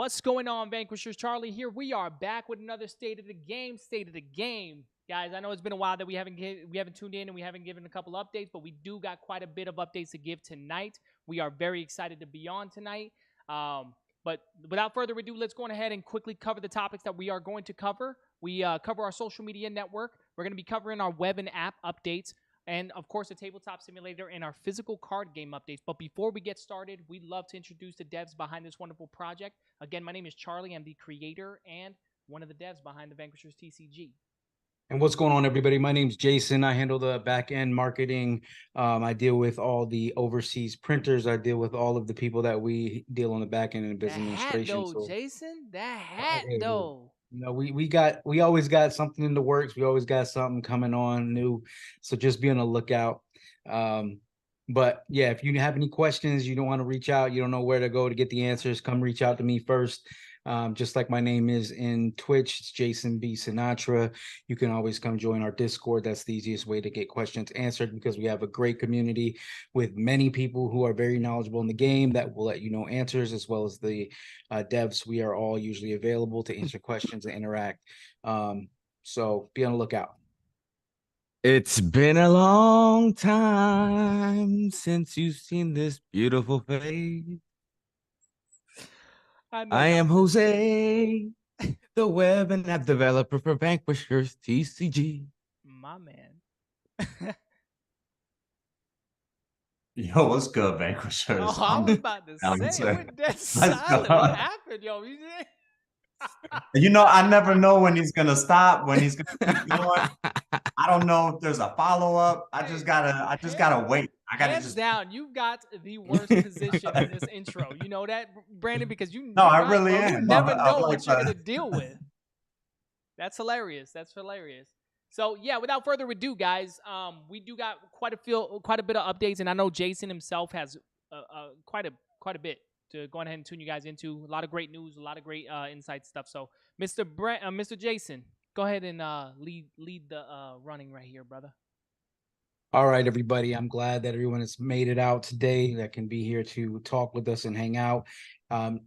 What's going on, Vanquishers? Charlie here. We are back with another State of the Game. Guys, I know it's been a while that we haven't tuned in and we haven't given a couple updates, but we do got quite a bit of updates to give tonight. We are very excited to be on tonight. But without further ado, let's go ahead and quickly cover the topics that we are going to cover. We cover our social media network. We're going to be covering our web and app updates, and of course, the tabletop simulator and our physical card game updates. But before we get started, we'd love to introduce the devs behind this wonderful project. Again, my name is Charlie. I'm the creator and one of the devs behind the Vanquishers TCG. And what's going on, everybody? My name's Jason. I handle the back-end marketing. I deal with all the overseas printers. I deal with all of the people that we deal on the back end in business administration. So, Jason, that hat though. You know, we always got something in the works. We always got something coming on new. So just be on the lookout. But yeah, if you have any questions, you don't want to reach out, you don't know where to go to get the answers, come reach out to me first. Just like my name is in Twitch, it's Jason B. Sinatra. You can always come join our Discord. That's the easiest way to get questions answered, because we have a great community with many people who are very knowledgeable in the game that will let you know answers, as well as the devs. We are all usually available to answer questions and interact. So be on the lookout. It's been a long time since you've seen this beautiful face. I am Jose, the web and app developer for Vanquishers TCG. My man. Yo, what's good, Vanquishers? Oh, I was about to say, we're dead silent. What happened, yo? You know, I never know when he's gonna stop, when he's gonna keep going. I don't know if there's a follow-up. I just gotta wait. I gotta hands down, you got the worst position in this intro. You know that, Brandon, because you I really am. You never know what you're gonna deal with. That's hilarious. So yeah, without further ado, guys, we do got quite a bit of updates, and I know Jason himself has quite a bit to go ahead and tune you guys into. A lot of great news, a lot of great insight stuff. So, Mr. Jason, go ahead and lead the running right here, brother. All right, everybody. I'm glad that everyone has made it out today, that can be here to talk with us and hang out.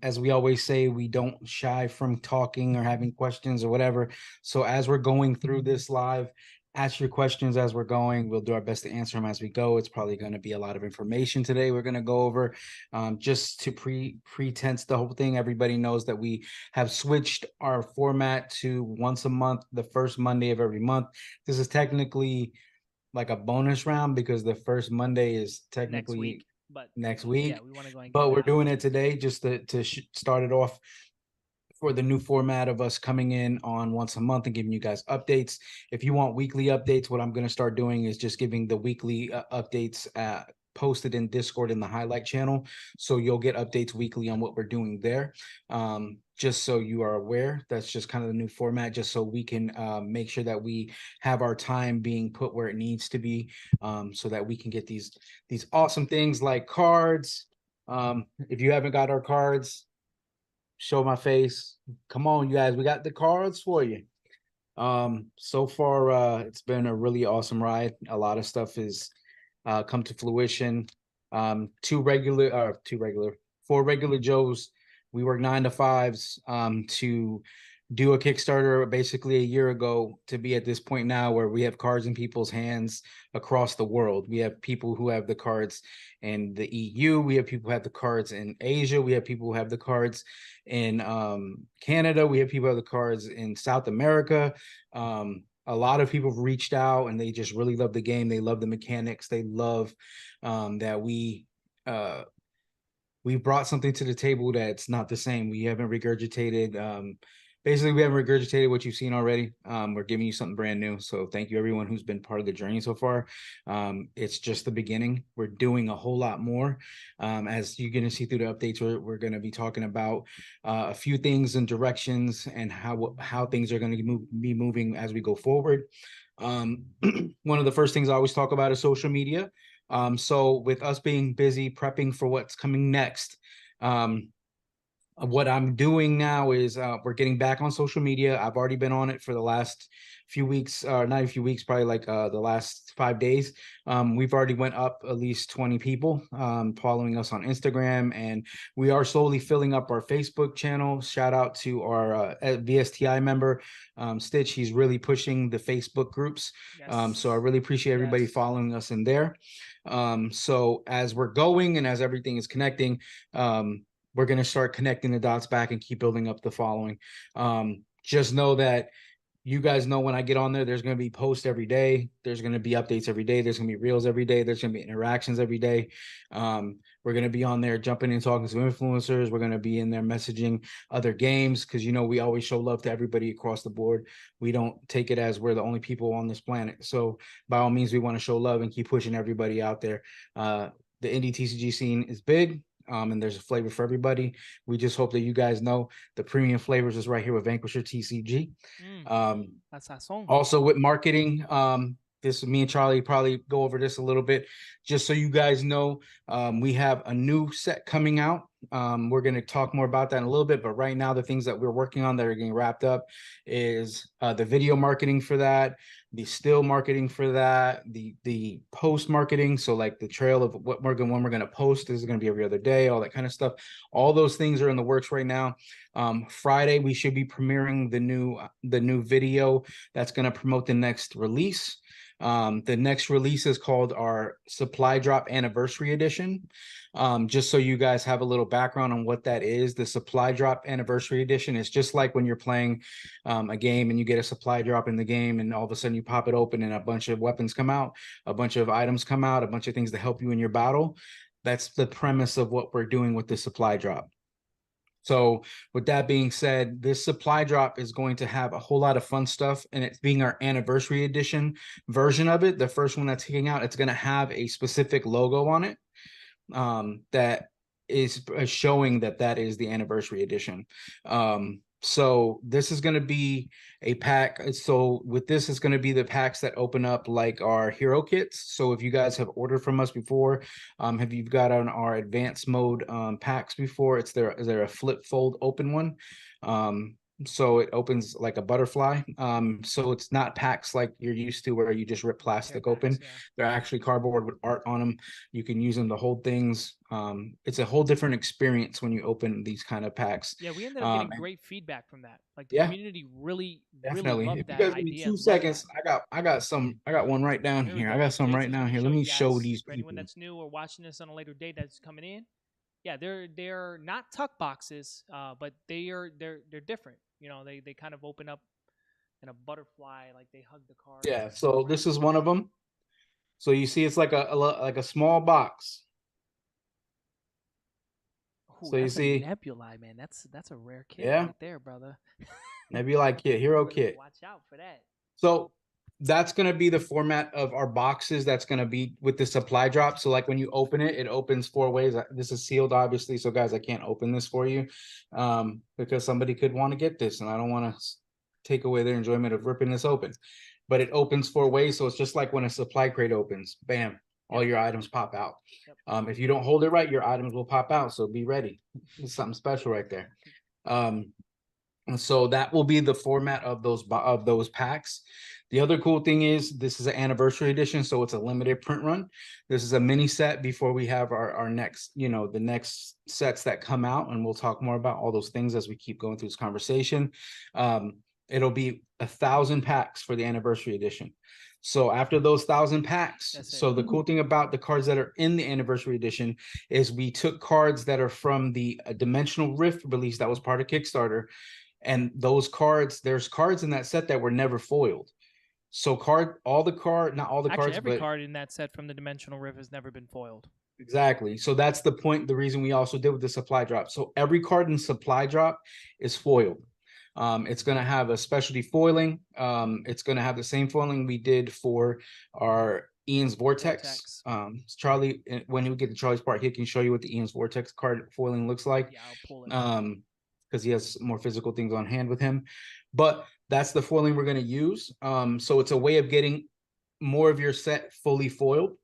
As we always say, we don't shy from talking or having questions or whatever. So as we're going through this live, ask your questions as we're going. We'll do our best to answer them as we go. It's probably going to be a lot of information today we're going to go over. Just to pretense the whole thing, everybody knows that we have switched our format to once a month, the first Monday of every month. This is technically like a bonus round because the first Monday is technically next week. Yeah, we want to go. But we're doing it today just to start it off for the new format of us coming in on once a month and giving you guys updates. If you want weekly updates, what I'm going to start doing is just giving the weekly updates posted in Discord in the highlight channel. So you'll get updates weekly on what we're doing there. Just so you are aware, that's just kind of the new format, just so we can make sure that we have our time being put where it needs to be, so that we can get these awesome things like cards. If you haven't got our cards, show my face. Come on, you guys, we got the cards for you. So far, it's been a really awesome ride. A lot of stuff is come to fruition. 4 regular Joes. We work 9 to 5s to do a Kickstarter basically a year ago to be at this point now where we have cards in people's hands across the world. We have people who have the cards in the EU. We have people who have the cards in Asia. We have people who have the cards in Canada. We have people who have the cards in South America. A lot of people have reached out and they just really love the game. They love the mechanics. They love that we brought something to the table that's not the same. We haven't regurgitated. Basically, we haven't regurgitated what you've seen already. We're giving you something brand new. So thank you, everyone who's been part of the journey so far. It's just the beginning. We're doing a whole lot more. As you're going to see through the updates, we're going to be talking about a few things and directions and how things are going to be moving as we go forward. One of the first things I always talk about is social media. So with us being busy prepping for what's coming next, what I'm doing now is we're getting back on social media. I've already been on it for the last few weeks, not a few weeks, probably like the last 5 days, we've already went up at least 20 people following us on Instagram, and we are slowly filling up our Facebook channel. Shout out to our VSTI member, Stitch. He's really pushing the Facebook groups. Yes. So I really appreciate everybody Yes. following us in there. So as we're going and as everything is connecting, we're going to start connecting the dots back and keep building up the following. Just know that you guys know when I get on there, there's going to be posts every day. There's going to be updates every day. There's going to be reels every day. There's going to be interactions every day. We're going to be on there jumping and talking to influencers. We're going to be in there messaging other games because, you know, we always show love to everybody across the board. We don't take it as we're the only people on this planet. So by all means, we want to show love and keep pushing everybody out there. The indie TCG scene is big. And there's a flavor for everybody. We just hope that you guys know the premium flavors is right here with Vanquisher TCG. That's our song. Also with marketing, this me and Charlie probably go over this a little bit, just so you guys know. We have a new set coming out. We're going to talk more about that in a little bit, but right now the things that we're working on that are getting wrapped up is the video marketing for that, the still marketing for that, the post marketing. So like the trail of when we're going to post, this is going to be every other day, all that kind of stuff. All those things are in the works right now. Friday we should be premiering the new video that's going to promote the next release. The next release is called our Supply Drop Anniversary Edition. Just so you guys have a little background on what that is, the Supply Drop Anniversary Edition is just like when you're playing a game and you get a supply drop in the game and all of a sudden you pop it open and a bunch of weapons come out, a bunch of items come out, a bunch of things to help you in your battle. That's the premise of what we're doing with the supply drop. So with that being said, this supply drop is going to have a whole lot of fun stuff, and it's being our anniversary edition version of it. The first one that's kicking out, it's going to have a specific logo on it that is showing that is the anniversary edition. So this is going to be a pack. So with this, it's going to be the packs that open up like our hero kits. So if you guys have ordered from us before, have you got on our advanced mode packs before? Is there a flip fold open one? So it opens like a butterfly. So it's not packs like you're used to where you just rip plastic open. Yeah. They're actually cardboard with art on them. You can use them to hold things. It's a whole different experience when you open these kind of packs. Yeah, we ended up getting great feedback from that. Like the yeah, community really definitely. loved If you that guys give me idea. 2 seconds, I got one right down There we here. go. I got some Jason, right down here. show Let me you show guys, these for people. anyone that's new or watching this on a later date that's coming in. Yeah, they're not tuck boxes, but they're different. You know, they kind of open up in a butterfly, like they hug the card. Yeah, so this is one of them. So you see, it's like a small box. Ooh, So you that's see, a Nebulae, man. That's a rare kit Yeah. right there, brother. Nebulae kit, hero Better kit. Watch out for that. So that's going to be the format of our boxes. That's going to be with the supply drop. So like when you open it, it opens 4 ways. This is sealed, obviously. So guys, I can't open this for you because somebody could want to get this, and I don't want to take away their enjoyment of ripping this open. But it opens 4 ways. So it's just like when a supply crate opens, bam, all your items pop out. Yep. If you don't hold it right, your items will pop out. So be ready. It's something special right there. And so that will be the format of those packs. The other cool thing is this is an anniversary edition, so it's a limited print run. This is a mini set before we have our next, the next sets that come out, and we'll talk more about all those things as we keep going through this conversation. It'll be 1,000 packs for the anniversary edition. So after those 1,000 packs, so the cool thing about the cards that are in the anniversary edition is we took cards that are from the Dimensional Rift release that was part of Kickstarter. And those cards, there's cards in that set that were never foiled. So not all the cards, every card in that set from the Dimensional Rift has never been foiled. Exactly. So that's the point, the reason we also did with the supply drop. So every card in supply drop is foiled. It's going to have a specialty foiling. It's going to have the same foiling we did for our Ian's Vortex. Charlie, when he would get to Charlie's part, he can show you what the Ian's Vortex card foiling looks like. Yeah, I'll pull it. Because he has more physical things on hand with him. But that's the foiling we're going to use. So it's a way of getting more of your set fully foiled.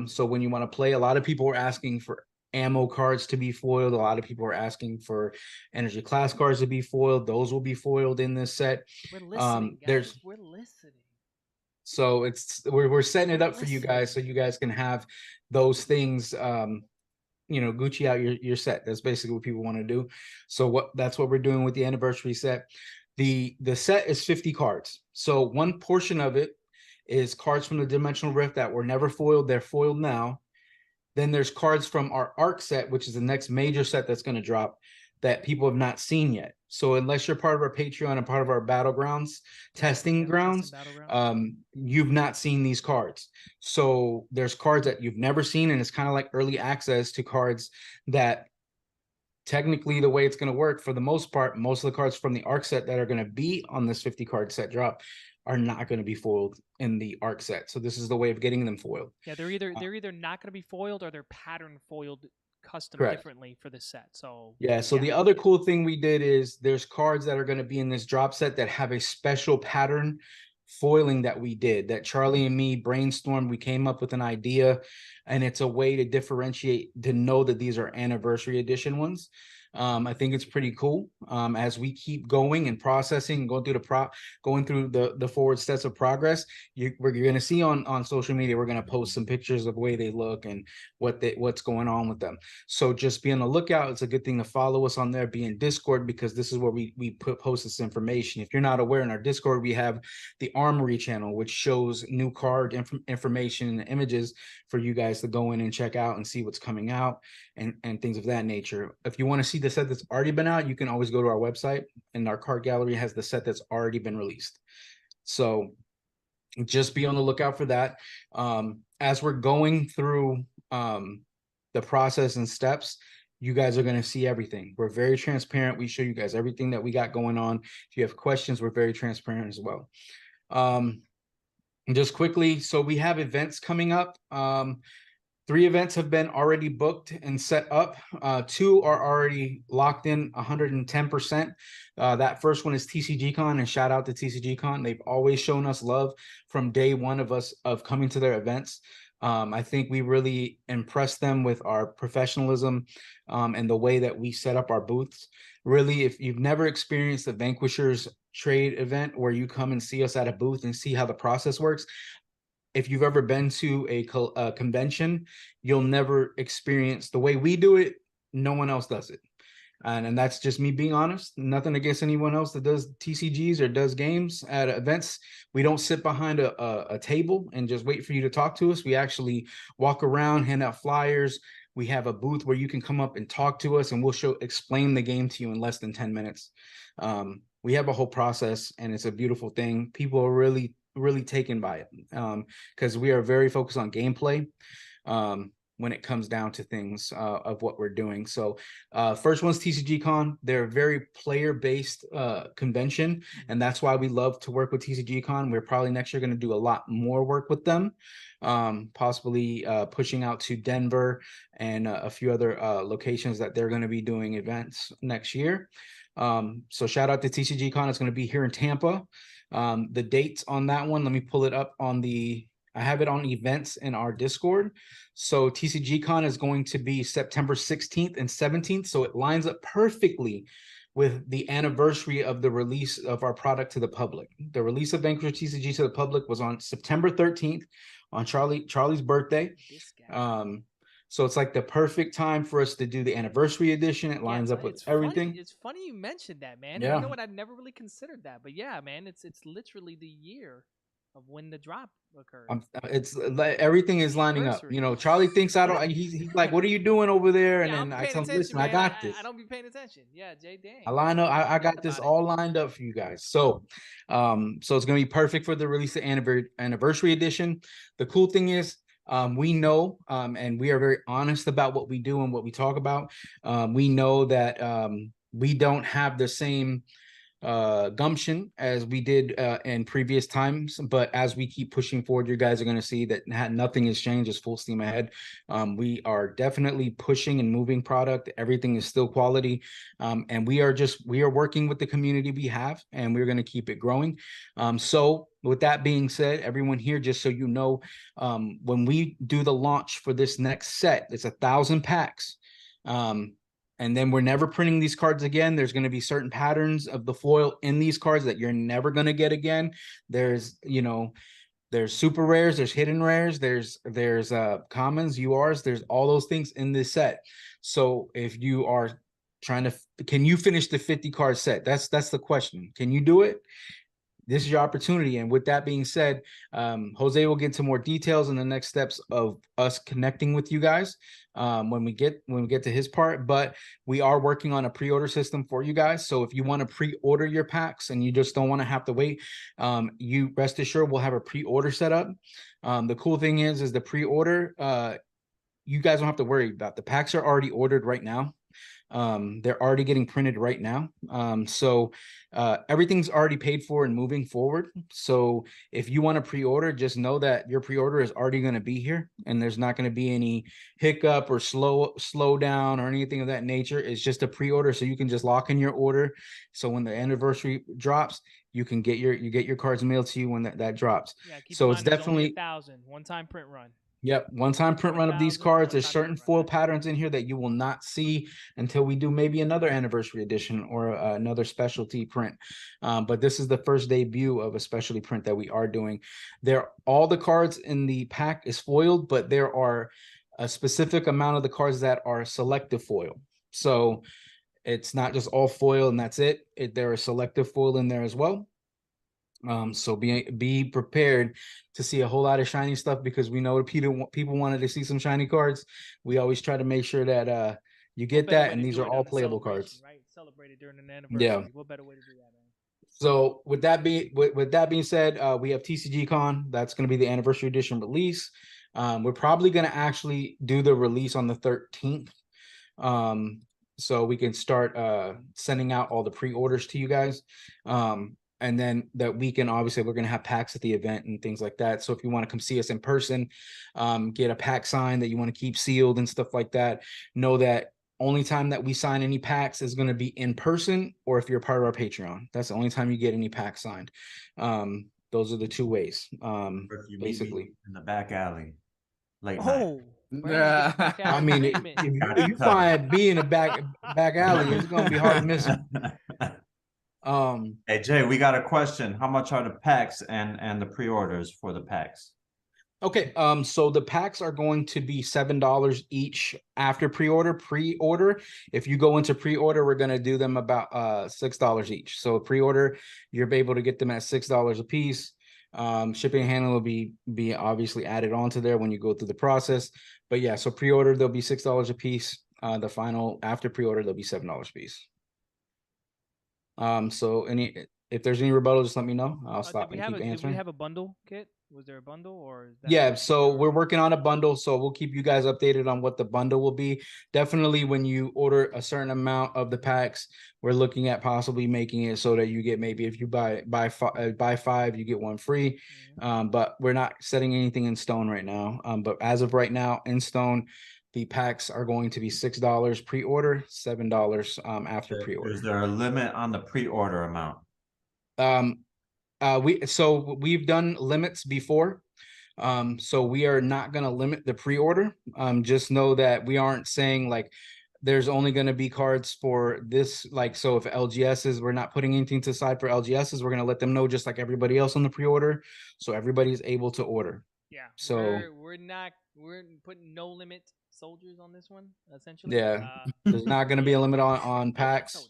So when you want to play, a lot of people were asking for ammo cards to be foiled. A lot of people are asking for energy class cards to be foiled. Those will be foiled in this set. We're listening, guys. We're listening. So we're setting it We're up for you listening. guys, so you guys can have those things. Gucci out your set. That's basically what people want to do. So that's what we're doing with the anniversary set. The set is 50 cards. So one portion of it is cards from the Dimensional Rift that were never foiled. They're foiled now. Then there's cards from our ARC set, which is the next major set that's going to drop, that people have not seen yet. So unless you're part of our Patreon and part of our Battlegrounds testing grounds, you've not seen these cards. So there's cards that you've never seen, and it's kind of like early access to cards that technically the way it's going to work for the most part, most of the cards from the ARC set that are going to be on this 50 card set drop are not going to be foiled in the ARC set. So this is the way of getting them foiled. Yeah, they're either not going to be foiled, or they're pattern foiled custom differently for this set. So the other cool thing we did is there's cards that are going to be in this drop set that have a special pattern foiling that we did, that Charlie and me brainstormed. We came up with an idea, and it's a way to differentiate, to know that these are anniversary edition ones. I think it's pretty cool. As we keep going and processing, going through the forward steps of progress, you're going to see on social media, we're going to post some pictures of the way they look and what's going on with them. So just be on the lookout. It's a good thing to follow us on there, be in Discord, because this is where we post this information. If you're not aware, in our Discord, we have the Armory channel, which shows new card information and images for you guys to go in and check out and see what's coming out and things of that nature. If you want to see the set that's already been out, you can always go to our website, and our card gallery has the set that's already been released. So just be on the lookout for that. As we're going through the process and steps, you guys are going to see everything. We're very transparent. We show you guys everything that we got going on. If you have questions, we're very transparent as well. Just quickly, so we have events coming up. 3 events have been already booked and set up. 2 are already locked in 110%. That first one is TCGCon, and shout out to TCGCon. They've always shown us love from day one of coming to their events. I think we really impressed them with our professionalism and the way that we set up our booths. Really, if you've never experienced the Vanquishers trade event where you come and see us at a booth and see how the process works, if you've ever been to a convention, you'll never experience the way we do it. No one else does it. And that's just me being honest. Nothing against anyone else that does TCGs or does games at events. We don't sit behind a table and just wait for you to talk to us. We actually walk around, hand out flyers. We have a booth where you can come up and talk to us, and we'll explain the game to you in less than 10 minutes. We have a whole process, and it's a beautiful thing. People are really taken by it because we are very focused on gameplay when it comes down to things of what we're doing. So first one's TCGCon. They're a very player-based convention, and that's why we love to work with TCGCon. We're probably next year going to do a lot more work with them, possibly pushing out to Denver and a few other locations that they're going to be doing events next year. So shout out to TCGCon. It's going to be here in Tampa. The dates on that one, let me pull it up I have it on events in our Discord. So TCGCon is going to be September 16th and 17th. So it lines up perfectly with the anniversary of the release of our product to the public. The release of Vanquisher TCG to the public was on September 13th on Charlie's birthday. So it's like the perfect time for us to do the anniversary edition. It lines up with everything. It's funny you mentioned that, man. Yeah. You know what? I've never really considered that, but yeah, man, it's literally the year of when the drop occurred. It's everything is lining up. You know, Charlie thinks I don't. He's like, "What are you doing over there?" And then I tell him, "Listen, man, I got this. I don't be paying attention." Yeah, Jay, dang. I line up. I got this all lined up for you guys. So, so it's gonna be perfect for the release of anniversary edition. The cool thing is, we know, and we are very honest about what we do and what we talk about. We know that we don't have the same gumption as we did in previous times, but as we keep pushing forward, you guys are going to see that nothing has changed. It's full steam ahead. We are definitely pushing and moving product. Everything is still quality, and we are working with the community we have, and we're going to keep it growing. So with that being said, everyone here, just so you know, when we do the launch for this next set, it's 1,000 packs. And then we're never printing these cards again. There's going to be certain patterns of the foil in these cards that you're never going to get again. There's, there's super rares, there's hidden rares, there's commons, URs, there's all those things in this set. So if you are trying to, can you finish the 50 card set? That's the question. Can you do it? This is your opportunity. And with that being said, Jose will get into more details in the next steps of us connecting with you guys when we get to his part. But we are working on a pre-order system for you guys. So if you want to pre-order your packs and you just don't want to have to wait, you rest assured we'll have a pre-order set up. The cool thing is the pre-order, you guys don't have to worry about. The packs are already ordered right now. They're already getting printed right now. So everything's already paid for and moving forward. So if you want to pre-order, just know that your pre-order is already going to be here, and there's not going to be any hiccup or slow down or anything of that nature. It's just a pre-order, so you can just lock in your order. So when the anniversary drops, you can get your cards mailed to you when that drops. Yeah, keep so in it's mind, definitely 1,000 one-time print run. Yep, one-time print run of these 1,000 cards. There's one-time certain print foil run. patterns in here that you will not see until we do maybe another anniversary edition or another specialty print. But this is the first debut of a specialty print that we are doing. All the cards in the pack is foiled, but there are a specific amount of the cards that are selective foil. So it's not just all foil and that's it. There are selective foil in there as well. So be prepared to see a whole lot of shiny stuff, because we know people wanted to see some shiny cards. We always try to make sure that you get that, and these are all playable cards. Right? Celebrated during an anniversary. Yeah. What better way to do that, man? So with that being said, we have TCG Con. That's going to be the anniversary edition release. We're probably going to actually do the release on the 13th. So we can start sending out all the pre-orders to you guys. And then that weekend, obviously, we're going to have packs at the event and things like that. So if you want to come see us in person, get a pack signed that you want to keep sealed and stuff like that, know that only time that we sign any packs is going to be in person, or if you're a part of our Patreon. That's the only time you get any packs signed. Those are the two ways, basically. In the back alley, late night. Yeah. I mean, if you find B in the back alley, it's going to be hard to miss it. Hey Jay, we got a question. How much are the packs and the pre-orders for the packs? Okay, so the packs are going to be $7 each after pre-order. If you go into pre-order, we're going to do them about $6 each. So pre-order, you're able to get them at $6 a piece. Shipping and handling will be obviously added onto there when you go through the process. But yeah, so pre-order, they'll be $6 a piece. The final after pre-order, they'll be $7 a piece. So if there's any rebuttal, just let me know. I'll stop and keep answering. Did we have a bundle kit? Was there a bundle, or is that? Yeah, so we're working on a bundle, so we'll keep you guys updated on what the bundle will be. Definitely when you order a certain amount of the packs, we're looking at possibly making it so that you get, maybe if you buy five, you get one free. But we're not setting anything in stone right now. But as of right now, in stone, the packs are going to be $6 pre-order, $7 after pre-order. Is there a limit on the pre-order amount? We've done limits before. So we are not going to limit the pre-order. Just know that we aren't saying like there's only going to be cards for this. Like, so if LGSs, we're not putting anything to the side for LGSs. We're going to let them know, just like everybody else on the pre-order, so everybody's able to order. Yeah. So we're putting no limit soldiers on this one, essentially. Yeah. There's not going to be a limit on packs.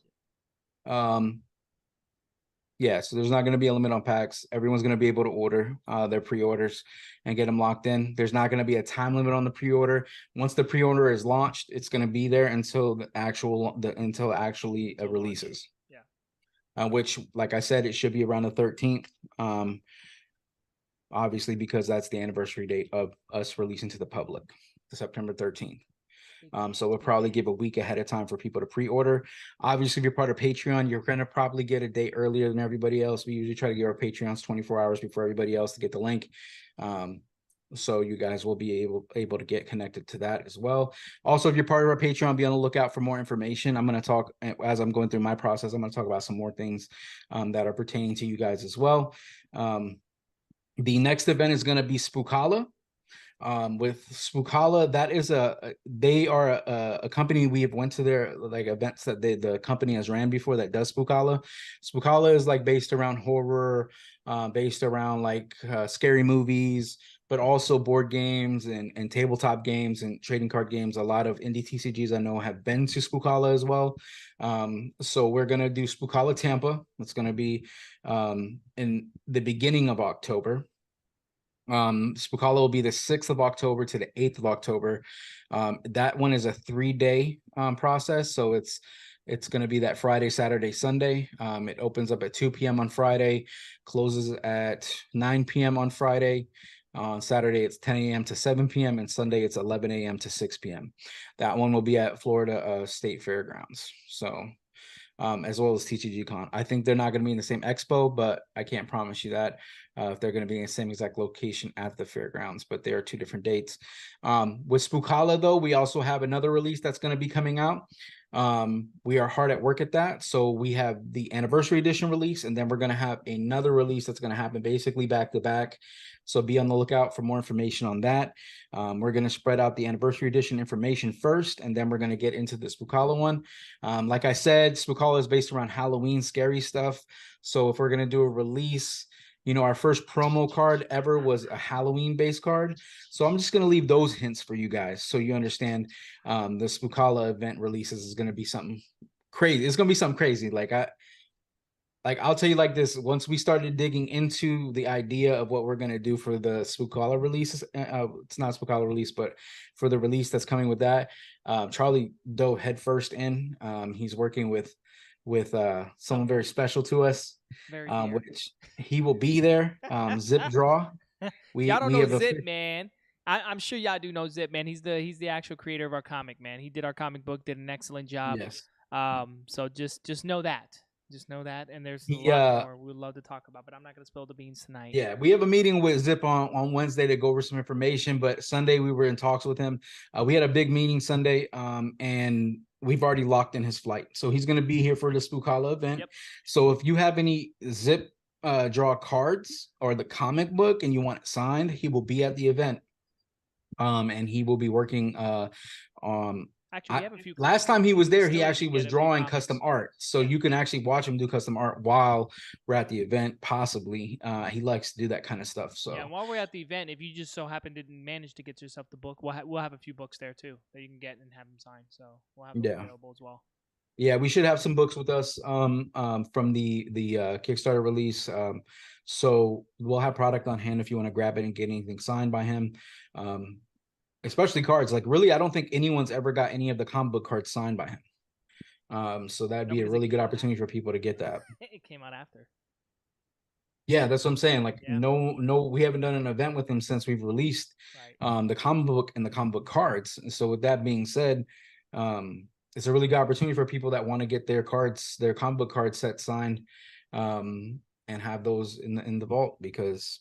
Yeah, so there's not going to be a limit on packs. Everyone's going to be able to order their pre-orders and get them locked in. There's not going to be a time limit on the pre-order. Once the pre-order is launched, it's going to be there until actually releases. Yeah. Which, like I said, it should be around the 13th. Obviously, because that's the anniversary date of us releasing to the public, September 13th. So we'll probably give a week ahead of time for people to pre-order. Obviously, if you're part of Patreon, you're going to probably get a day earlier than everybody else. We usually try to give our Patreons 24 hours before everybody else to get the link. So you guys will be able to get connected to that as well. Also, if you're part of our Patreon, be on the lookout for more information. I'm going to talk, as I'm going through my process, I'm going to talk about some more things that are pertaining to you guys as well. The next event is going to be Spookala. With Spookala, that is they are a company. We have went to their like events that the company has ran before that does Spookala. Spookala is like based around horror, based around like scary movies, but also board games and tabletop games and trading card games. A lot of indie TCGs I know have been to Spookala as well. So we're gonna do Spookala Tampa. It's gonna be in the beginning of October. Spookala will be the 6th of October to the 8th of October. That one is a 3-day process. So it's going to be that Friday, Saturday, Sunday. It opens up at 2 p.m. on Friday, closes at 9 p.m. on Friday. On Saturday, it's 10 a.m. to 7 p.m. and Sunday, it's 11 a.m. to 6 p.m. That one will be at Florida State Fairgrounds. So as well as TCG Con. I think they're not going to be in the same expo, but I can't promise you that if they're going to be in the same exact location at the fairgrounds, but they are 2 different dates. With Spookala, though, we also have another release that's going to be coming out. We are hard at work at that. So we have the anniversary edition release, and then we're going to have another release that's going to happen basically back to back. So be on the lookout for more information on that. We're going to spread out the anniversary edition information first, and then we're going to get into the Spookala one. Like I said, Spookala is based around Halloween scary stuff. So if we're going to do a release, you know, our first promo card ever was a Halloween based card. So I'm just going to leave those hints for you guys so you understand the Spookala event releases is going to be something crazy. It's going to be something crazy. I'll tell you like this, once we started digging into the idea of what we're going to do for the Spookala releases, it's not Spookala release, but for the release that's coming with that, Charlie dove headfirst in. He's working with someone very special to us, which he will be there. Zip Draw. Y'all don't know Zip, man. I'm sure y'all do know Zip, man. He's the actual creator of our comic, man. He did our comic book, did an excellent job. Yes. So just know that. Just know that, and there's a lot more we would love to talk about, but I'm not going to spill the beans tonight. Yeah, we have a meeting with Zip on Wednesday to go over some information, but Sunday we were in talks with him. We had a big meeting Sunday, and we've already locked in his flight. So he's going to be here for the Spookala event. Yep. So if you have any Zip draw cards or the comic book and you want it signed, he will be at the event. And he will be working Actually, we have a few. Last time he was there, he actually was drawing custom art. So you can actually watch him do custom art while we're at the event, possibly. He likes to do that kind of stuff. So yeah, while we're at the event, if you just so happen to manage to get yourself the book, we'll have a few books there too that you can get and have them signed. So we'll have them available as well. Yeah, we should have some books with us from the Kickstarter release. So we'll have product on hand if you want to grab it and get anything signed by him. Especially cards. Like really, I don't think anyone's ever got any of the comic book cards signed by him. So that'd be a really good opportunity for people to get that. It came out after. Yeah, that's what I'm saying. Like no, we haven't done an event with him since we've released the comic book and the comic book cards. And so with that being said, it's a really good opportunity for people that want to get their cards, their comic book card set signed, and have those in the vault because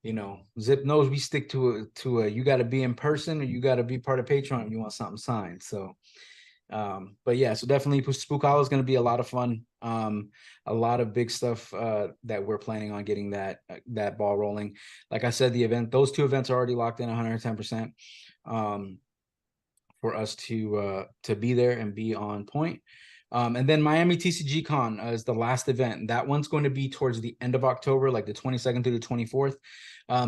you know, Zip knows we stick to a you got to be in person or you got to be part of Patreon if you want something signed. So, but yeah, so definitely Spookala is going to be a lot of fun. A lot of big stuff that we're planning on getting that ball rolling. Like I said, those 2 events are already locked in 110% for us to be there and be on point. And then Miami TCG Con is the last event. That one's going to be towards the end of October, like the 22nd through the 24th.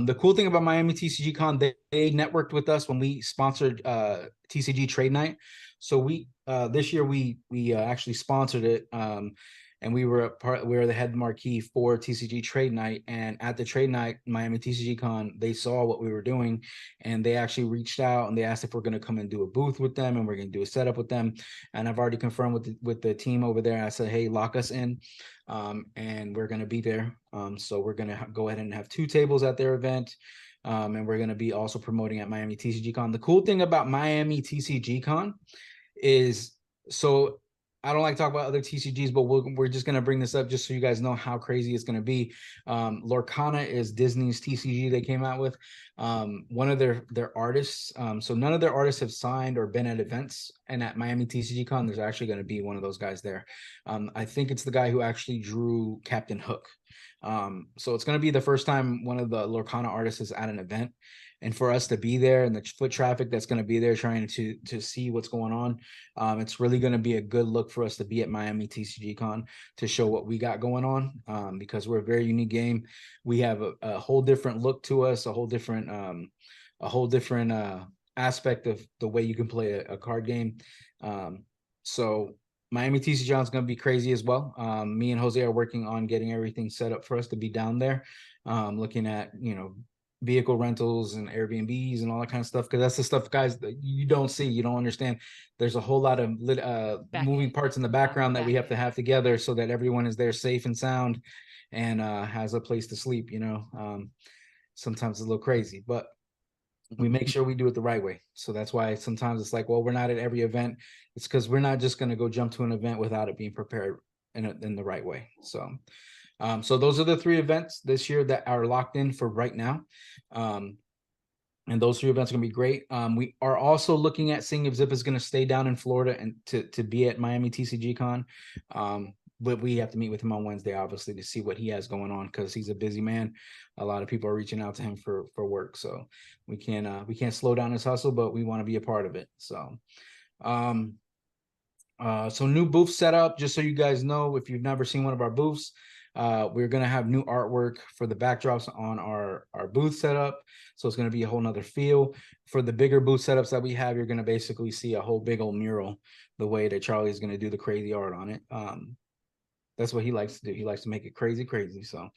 The cool thing about Miami TCG Con, they networked with us when we sponsored TCG Trade Night. So we this year we actually sponsored it. And we were the head marquee for TCG Trade Night. And at the Trade Night, Miami TCG Con, they saw what we were doing, and they actually reached out and they asked if we're going to come and do a booth with them, and we're going to do a setup with them. And I've already confirmed with the team over there. I said, hey, lock us in, and we're going to be there. So we're going to go ahead and have 2 tables at their event. And we're going to be also promoting at Miami TCG Con. The cool thing about Miami TCG Con is, so I don't like to talk about other TCGs, but we're just going to bring this up just so you guys know how crazy it's going to be. Lorcana is Disney's TCG they came out with. One of their artists, so none of their artists have signed or been at events, and at Miami TCG Con, there's actually going to be one of those guys there. I think it's the guy who actually drew Captain Hook. So it's going to be the first time one of the Lorcana artists is at an event, and for us to be there and the foot traffic that's going to be there trying to see what's going on, it's really going to be a good look for us to be at Miami TCG Con to show what we got going on, because we're a very unique game. We have a whole different look to us, a whole different aspect of the way you can play a card game. So Miami TCG Con is going to be crazy as well. Me and Jose are working on getting everything set up for us to be down there, looking at, vehicle rentals and Airbnbs and all that kind of stuff, because that's the stuff, guys, that you don't see, you don't understand. There's a whole lot of moving parts in the background that we have to have together so that everyone is there safe and sound and has a place to sleep. Sometimes it's a little crazy, but we make sure we do it the right way. So that's why sometimes it's like, well, we're not at every event. It's because we're not just going to go jump to an event without it being prepared in the right way. So those are the 3 events this year that are locked in for right now. And those 3 events are going to be great. We are also looking at seeing if Zip is going to stay down in Florida and to be at Miami TCG Con. But we have to meet with him on Wednesday, obviously, to see what he has going on, because he's a busy man. A lot of people are reaching out to him for work. So we can't slow down his hustle, but we want to be a part of it. So new booth setup, just so you guys know, if you've never seen one of our booths, we're going to have new artwork for the backdrops on our booth setup. So it's going to be a whole nother feel. For the bigger booth setups that we have, you're going to basically see a whole big old mural, the way that Charlie is going to do the crazy art on it. That's what he likes to do. He likes to make it crazy. So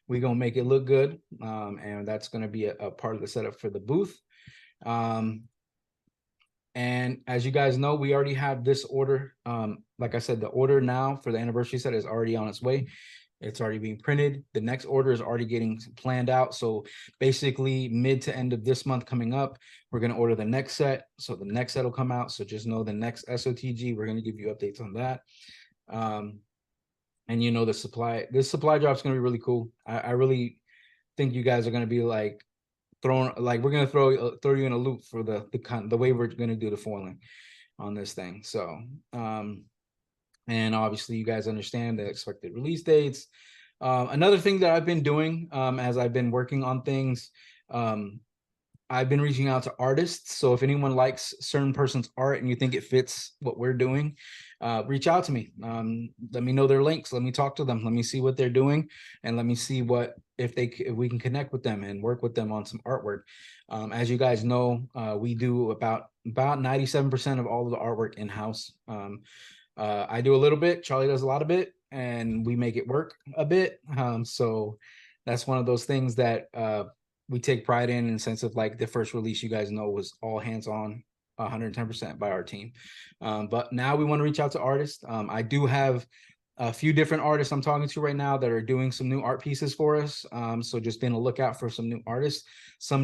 we're going to make it look good. And that's going to be a part of the setup for the booth. And as you guys know, we already have this order. Like I said, the order now for the anniversary set is already on its way. It's already being printed. The next order is already getting planned out. So basically mid to end of this month coming up, we're going to order the next set. So the next set will come out. So just know the next SOTG, we're going to give you updates on that. And this supply drop is going to be really cool. I really think you guys are going to be like we're going to throw you in a loop for the way we're going to do the foiling on this thing. So, and obviously you guys understand the expected release dates. Another thing that I've been doing, as I've been working on things, I've been reaching out to artists. So if anyone likes certain person's art and you think it fits what we're doing, reach out to me. Let me know their links. Let me talk to them. Let me see what they're doing, and let me see if we can connect with them and work with them on some artwork. As you guys know, we do about 97% of all of the artwork in-house. I do a little bit, Charlie does a lot of it, and we make it work a bit. So that's one of those things that we take pride in the sense of, like, the first release, you guys know, was all hands on 110% by our team. But now we want to reach out to artists. I do have a few different artists I'm talking to right now that are doing some new art pieces for us. So just be on the lookout for some new artists. Some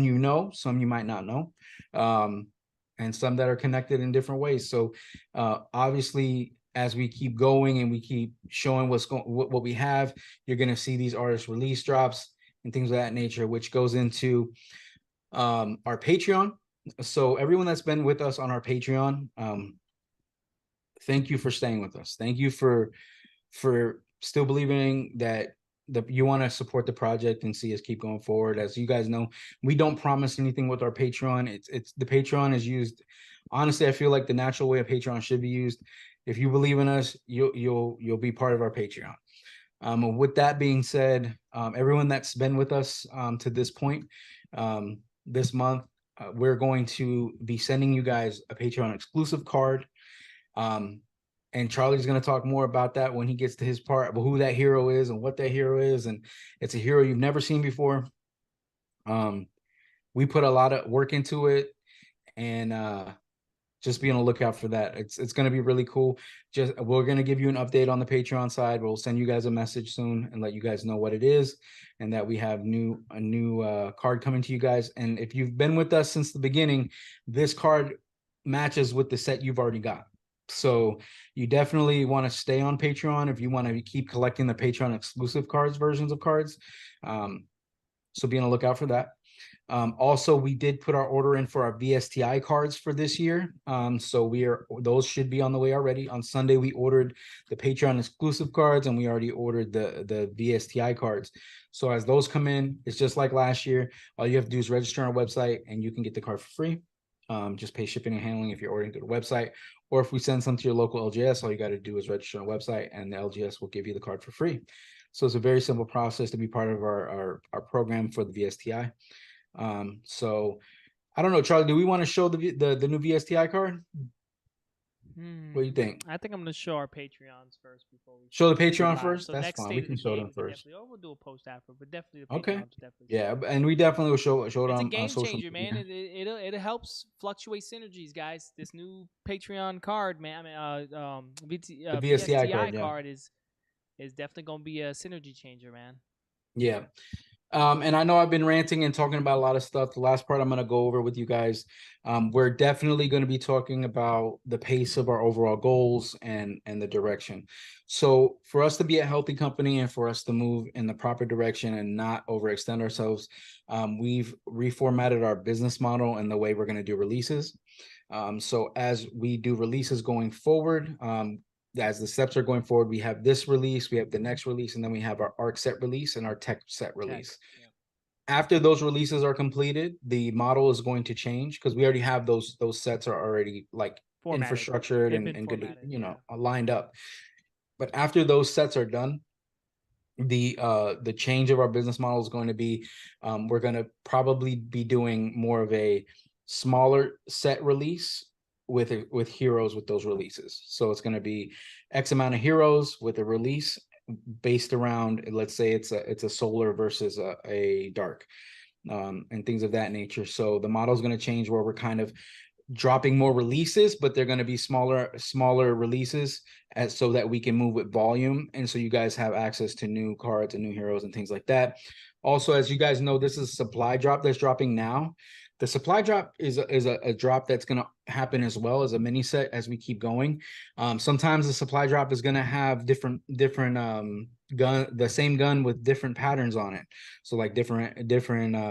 some you might not know, and some that are connected in different ways. So obviously, as we keep going and we keep showing what we have, you're going to see these artist release drops and things of that nature, which goes into our Patreon. So everyone that's been with us on our Patreon, thank you for staying with us. Thank you for still believing that you want to support the project and see us keep going forward. As you guys know, we don't promise anything with our Patreon. It's the Patreon is used. Honestly, I feel like the natural way a Patreon should be used. If you believe in us, you'll be part of our Patreon. With that being said, everyone that's been with us to this point, this month, we're going to be sending you guys a Patreon exclusive card. And Charlie's going to talk more about that when he gets to his part, about who that hero is and what that hero is. And it's a hero you've never seen before. We put a lot of work into it, and just be on the lookout for that. It's going to be really cool. Just we're going to give you an update on the Patreon side. We'll send you guys a message soon and let you guys know what it is, and that we have a new card coming to you guys. And if you've been with us since the beginning, this card matches with the set you've already got. So you definitely want to stay on Patreon if you want to keep collecting the Patreon exclusive versions of cards. So be on the lookout for that. Also, we did put our order in for our VSTI cards for this year. So those should be on the way already. On Sunday, we ordered the Patreon exclusive cards, and we already ordered the VSTI cards. So as those come in, it's just like last year. All you have to do is register on our website, and you can get the card for free. Just pay shipping and handling if you're ordering through the website. Or if we send some to your local LGS, all you got to do is register on our website, and the LGS will give you the card for free. So it's a very simple process to be part of our program for the VSTI. So I don't know, Charlie, do we want to show the new VSTI card? What do you think? I think I'm going to show our Patreons first before we show the Patreon first. So That's next fine. State We of can the show Game, them first. we'll do a post after, but definitely the Okay. Patreons. Definitely. Yeah, and we definitely will show it It's on a game social changer, media. man. It helps fluctuate synergies, guys. This new Patreon card, man. I mean, The VSTI card is definitely going to be a synergy changer, man. Yeah. And I know I've been ranting and talking about a lot of stuff. The last part I'm going to go over with you guys. We're definitely going to be talking about the pace of our overall goals and the direction. So for us to be a healthy company and for us to move in the proper direction and not overextend ourselves, we've reformatted our business model and the way we're going to do releases. So as we do releases going forward, as the steps are going forward, we have this release, we have the next release, and then we have our ARC set release and our tech set release. Yeah. After those releases are completed, the model is going to change because we already have those sets are already like infrastructured and good, lined up. But after those sets are done, the change of our business model is going to be, we're going to probably be doing more of a smaller set release with heroes with those releases. So it's going to be X amount of heroes with a release based around, let's say it's a solar versus a dark, and things of that nature. So the model is going to change where we're kind of dropping more releases, but they're going to be smaller releases so that we can move with volume, and so you guys have access to new cards and new heroes and things like that. Also, as you guys know, this is a supply drop that's dropping now. The supply drop is a drop that's going to happen as well as a mini set as we keep going. Sometimes the supply drop is going to have different the same gun with different patterns on it. So like different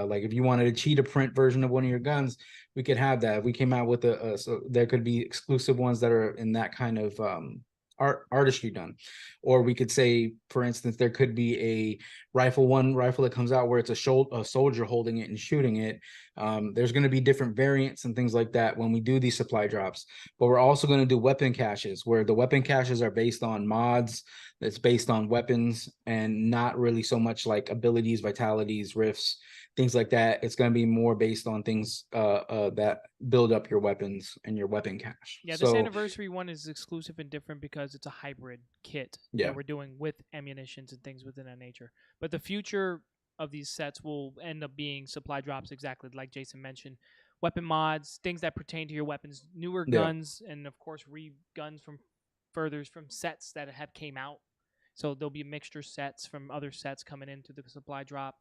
like if you wanted a cheetah print version of one of your guns, we could have that. If we came out with so there could be exclusive ones that are in that kind of artistry done. Or we could say, for instance, there could be a rifle that comes out where it's a soldier holding it and shooting it. There's going to be different variants and things like that when we do these supply drops. But we're also going to do weapon caches, where the weapon caches are based on mods, that's based on weapons, and not really so much like abilities, vitalities, rifts, things like that. It's going to be more based on things that build up your weapons and your weapon cache. Yeah, this anniversary one is exclusive and different because it's a hybrid kit that we're doing with ammunitions and things within that nature. But the future of these sets will end up being supply drops, exactly like Jason mentioned. Weapon mods, things that pertain to your weapons, newer guns, and of course guns from sets that have came out. So there'll be mixture sets from other sets coming into the supply drop.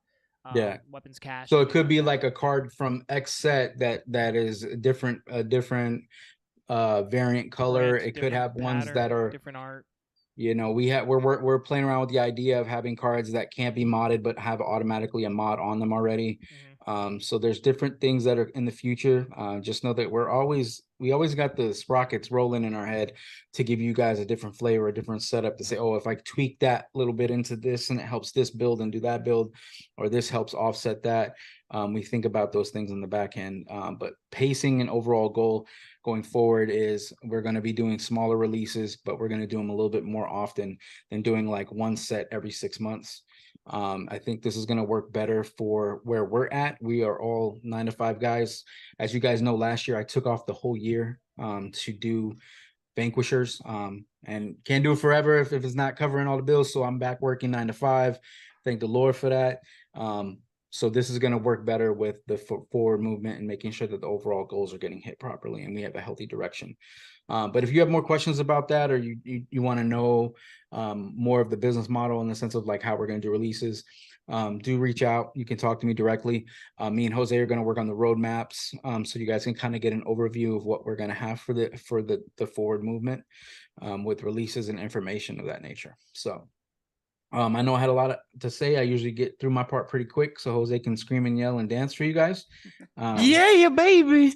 Weapons cache. So it could be like a card from X set that is a different variant color. It could have ones that are different art. We're playing around with the idea of having cards that can't be modded but have automatically a mod on them already. So there's different things that are in the future. Just know that we always got the sprockets rolling in our head to give you guys a different flavor, a different setup to say, oh, if I tweak that little bit into this and it helps this build and do that build, or this helps offset that. We think about those things in the back end. But pacing and overall goal going forward is we're going to be doing smaller releases, but we're going to do them a little bit more often than doing like one set every 6 months. I think this is going to work better for where we're at. We are all 9-to-5 guys. As you guys know, last year I took off the whole year to do Vanquishers, and can't do it forever if it's not covering all the bills. So I'm back working 9 to 5. Thank the Lord for that. So this is going to work better with the forward movement and making sure that the overall goals are getting hit properly and we have a healthy direction. But if you have more questions about that, or you want to know more of the business model in the sense of like how we're going to do releases, do reach out. You can talk to me directly. Me and Jose are going to work on the roadmaps, so you guys can kind of get an overview of what we're going to have for the forward movement with releases and information of that nature. So I know I had a lot to say. I usually get through my part pretty quick, so Jose can scream and yell and dance for you guys. Yeah, baby.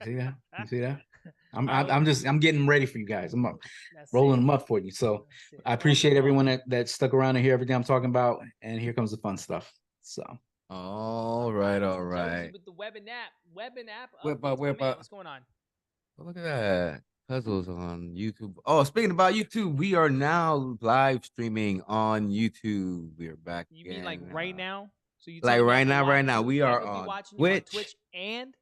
See that? You see that? I'm getting ready for you guys. I'm rolling them up for you. So I appreciate everyone that stuck around to hear everything I'm talking about. And here comes the fun stuff. So all right. With the web and app, Whip updates, up, whip my man, up. what's going on? Oh, look at that. Puzzles on YouTube. Oh, speaking about YouTube, we are now live streaming on YouTube. We are back. You mean like right now? So you like right now, we are on on Twitch and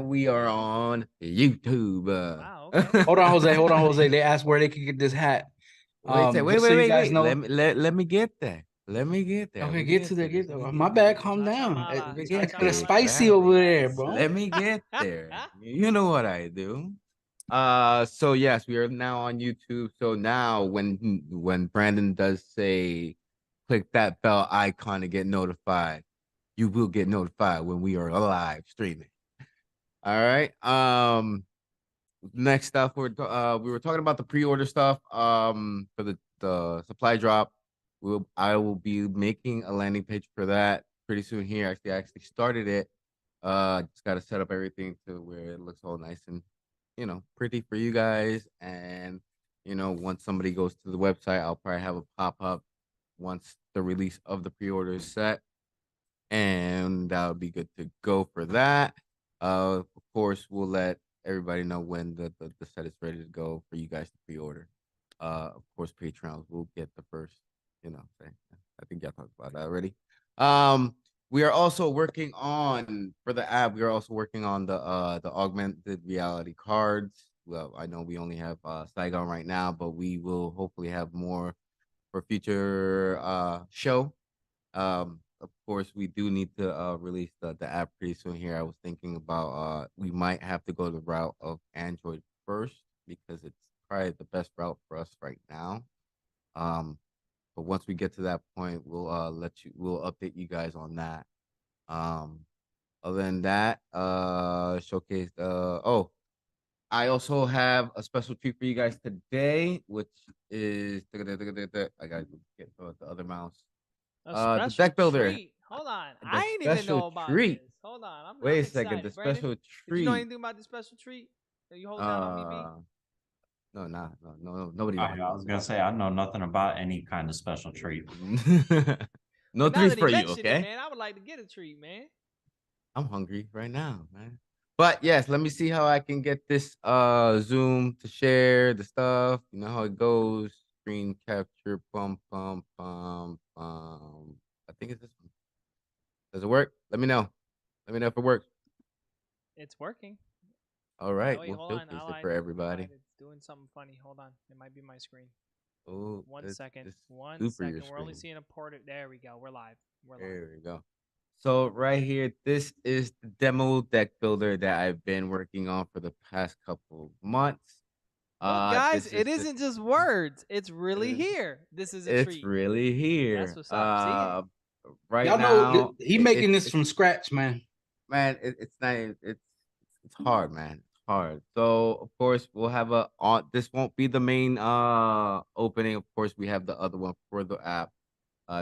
we are on YouTube. Wow, okay. hold on, Jose. They asked where they could get this hat. Wait, you guys know. Let me get there. Okay, get to there. My bad. Calm down. It's kind of there, spicy over there, bro. Let me get there. You know what I do. So yes, we are now on YouTube. So now when Brandon does say click that bell icon to get notified, you will get notified when we are live streaming. All right. Next stuff we were talking about the pre-order stuff for the supply drop. I will be making a landing page for that pretty soon here. Actually, I actually started it. Just got to set up everything to where it looks all nice and pretty for you guys. And once somebody goes to the website, I'll probably have a pop-up once the release of the pre-order is set, and that would be good to go for that. Of course, we'll let everybody know when the set is ready to go for you guys to pre-order. Of course, Patreons will get the first, thing. I think y'all talked about that already. We are also working on for the app. We are also working on the augmented reality cards. Well, I know we only have Saigon right now, but we will hopefully have more for future show. Of course, we do need to release the app pretty soon here. I was thinking about we might have to go the route of Android first because it's probably the best route for us right now. But once we get to that point, we'll we'll update you guys on that. Other than that, showcase I also have a special treat for you guys today, which is I gotta get the other mouse. The deck builder. Treat. Hold on. I ain't even know about treat. this. Hold on. Wait I'm a second. excited. The special Brandon, treat. Did you know anything about the special treat? Are you holding out on me, B? No, nobody. I was gonna say I know nothing about any kind of special treat. No treats for you, okay? Man, I would like to get a treat, man. I'm hungry right now, man. But yes, let me see how I can get this Zoom to share the stuff. You know how it goes. Screen capture, I think it's this one. Does it work? Let me know. Let me know if it works. It's working. All right, wait, we'll hold on. showcase it for everybody. It's doing something funny. Hold on. It might be my screen. Oh, One second. We're only seeing a port. There we go. We're live. There we go. So right here, this is the demo deck builder that I've been working on for the past couple months. Well, guys, it isn't just words. It's really here. This is a treat. It's really here. That's what's up. Right Y'all now, know he making this from scratch, man. Man, it's not. It's hard, man. It's hard. So of course we'll have this won't be the main opening. Of course, we have the other one for the app.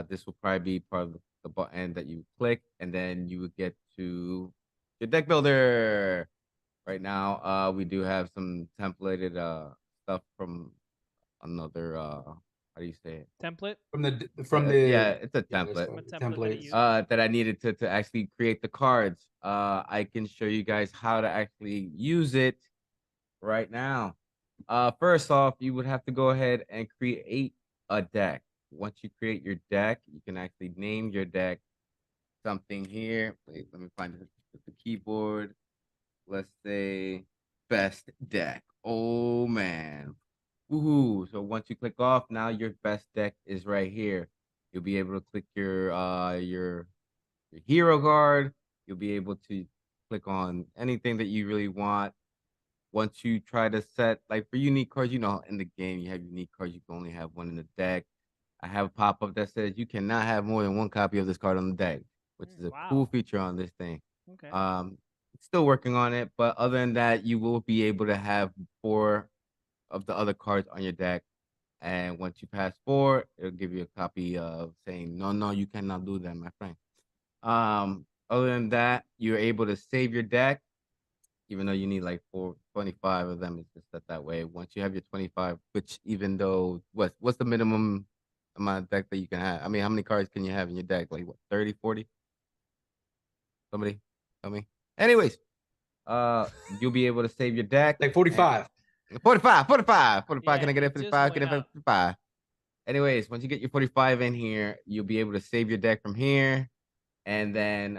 This will probably be part of the button that you click, and then you would get to your deck builder. Right now, we do have some templated stuff from another how do you say it? Template? Yeah, it's a template. Template that I needed to actually create the cards. I can show you guys how to actually use it right now. First off, you would have to go ahead and create a deck. Once you create your deck, you can actually name your deck something here. Wait, let me find the keyboard. Let's say best deck. Oh man. Woohoo. So once you click off, now your best deck is right here. You'll be able to click your your hero card. You'll be able to click on anything that you really want. Once you try to set, like for unique cards, you know, in the game, you have unique cards. You can only have one in the deck. I have a pop-up that says you cannot have more than one copy of this card on the deck, which is a cool Wow. feature on this thing. Okay. Still working on it, but other than that, you will be able to have 4 of the other cards on your deck. And once you pass 4, it'll give you a copy of saying, no, you cannot do that, my friend. Other than that, you're able to save your deck, even though you need like 25 of them. It's just that way. Once you have your 25, which even though what's the minimum amount of deck that you can have? I mean, how many cards can you have in your deck? Like what, 30, 40? Somebody tell me. Anyways, you'll be able to save your deck. Like 45. 45. Yeah, Can I get a it just 55? Can I went get up. 55? Anyways, once you get your 45 in here, you'll be able to save your deck from here. And then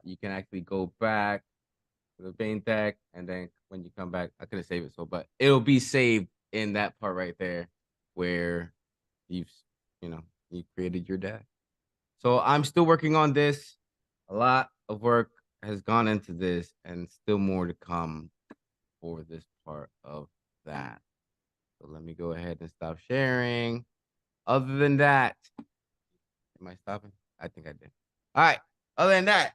you can actually go back to the main deck. And then when you come back, I couldn't save it, but it'll be saved in that part right there where you created your deck. So I'm still working on this. A lot of work has gone into this and still more to come for this part of that. So let me go ahead and stop sharing. Other than that, am I stopping? I think I did. All right. Other than that,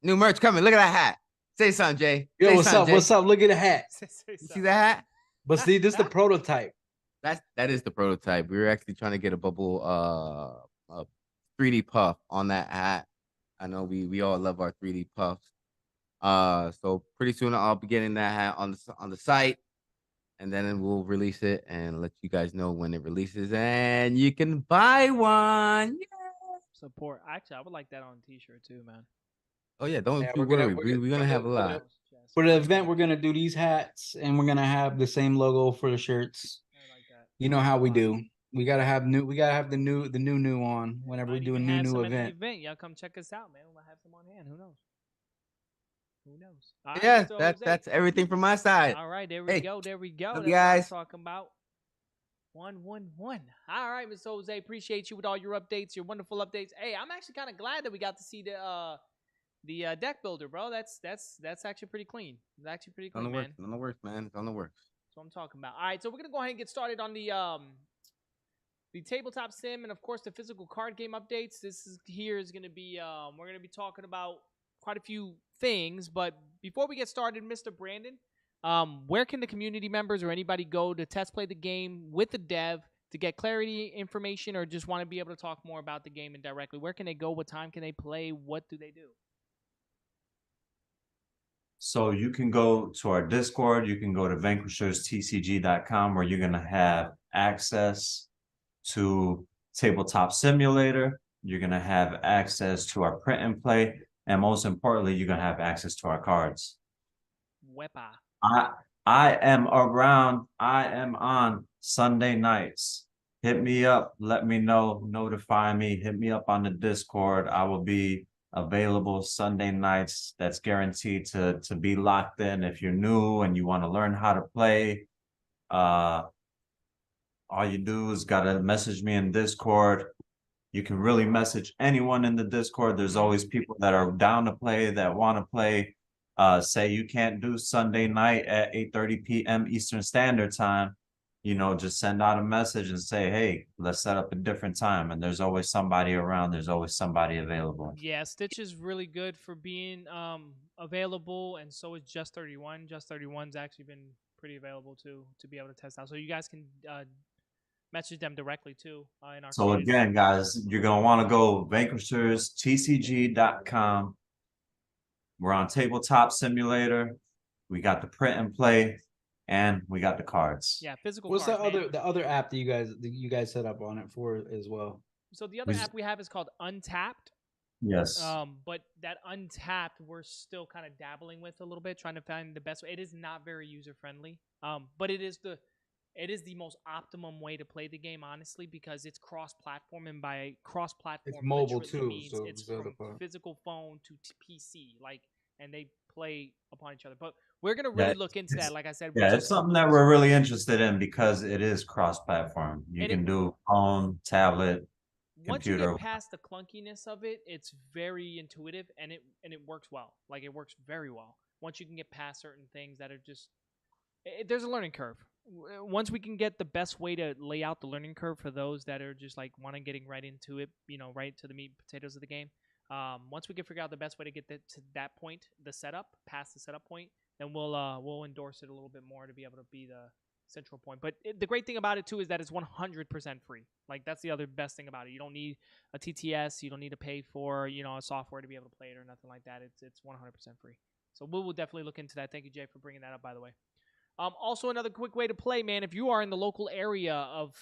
new merch coming. Look at that hat. Say something, Jay. Yo, Say what's something, up? Jay. What's up? Look at the hat. You see that hat? But see, this is the prototype. That is the prototype. We were actually trying to get a bubble, a 3D puff on that hat. I know we all love our 3D puffs. So pretty soon I'll be getting that hat on the site, and then we'll release it and let you guys know when it releases, and you can buy one. Yeah. Support. Actually, I would like that on a t-shirt too, man. Oh yeah, don't Yeah, you worry. We're gonna have a lot. For the event, we're gonna do these hats, and we're gonna have the same logo for the shirts. I like that. You know how we do. We gotta have the new on whenever we do a new event. Y'all come check us out, man. We'll have some on hand. Who knows? Who knows? All right, Yeah, Mr. Jose. that's everything from my side. All right, there we go. There we go. Love That's you guys. what I'm talking about. 111. All right, Mr. Jose. Appreciate you with all your updates, your wonderful updates. Hey, I'm actually kind of glad that we got to see the deck builder, bro. That's actually pretty clean. It's actually pretty clean, man. It's on the works, man. It's on the works. That's what I'm talking about. All right, so we're gonna go ahead and get started on the tabletop sim and of course the physical card game updates. This is gonna be we're gonna be talking about quite a few things, but before we get started, Mr. Brandon, where can the community members or anybody go to test play the game with the dev to get clarity information, or just want to be able to talk more about the game and directly? Where can they go? What time can they play? What do they do? So you can go to our Discord. You can go to vanquisherstcg.com, where you're going to have access to Tabletop Simulator. You're going to have access to our print and play. And most importantly, you're going to have access to our cards. Wepa. I am around. I am on Sunday nights. Hit me up. Let me know. Notify me. Hit me up on the Discord. I will be available Sunday nights. That's guaranteed to be locked in. If you're new and you want to learn how to play, all you do is gotta message me in Discord. You can really message anyone in the Discord. There's always people that are down to play, that want to play. Say you can't do Sunday night at 8:30 p.m. Eastern Standard Time. Just send out a message and say, hey, let's set up a different time. And there's always somebody around. There's always somebody available. Yeah, Stitch is really good for being available, and so is Just 31. Just 31's actually been pretty available too, to be able to test out. So you guys can message them directly too in our So community. again, guys, you're going to want to go vanquisherstcg.com. We're on Tabletop Simulator. We got the print and play, and we got the cards. Yeah, physical What's cards, the other app that you guys set up on it for as well? So the other app we have is called Untapped. Yes. But that Untapped, we're still kind of dabbling with a little bit, trying to find the best way. It is not very user friendly. But it is the most optimum way to play the game, honestly, because it's cross-platform, and by cross-platform, it's mobile literally too. Means so it's from physical phone to PC, and they play upon each other. But we're gonna really look into that. Like I said, it's something that we're really interested in because it is cross-platform. You can do phone, tablet. once you computer. get past the clunkiness of it, it's very intuitive and it works well. Like it works very well. Once you can get past certain things that are just there's a learning curve. Once we can get the best way to lay out the learning curve for those that are just like want to getting right into it, right to the meat and potatoes of the game. Once we can figure out the best way to get to that point, the setup, past the setup point, then we'll endorse it a little bit more to be able to be the central point. But the great thing about it too is that it's 100% free. Like that's the other best thing about it. You don't need a TTS, you don't need to pay for a software to be able to play it or nothing like that. It's 100% free. So we will definitely look into that. Thank you, Jay, for bringing that up. By the way. Also, another quick way to play, man. If you are in the local area of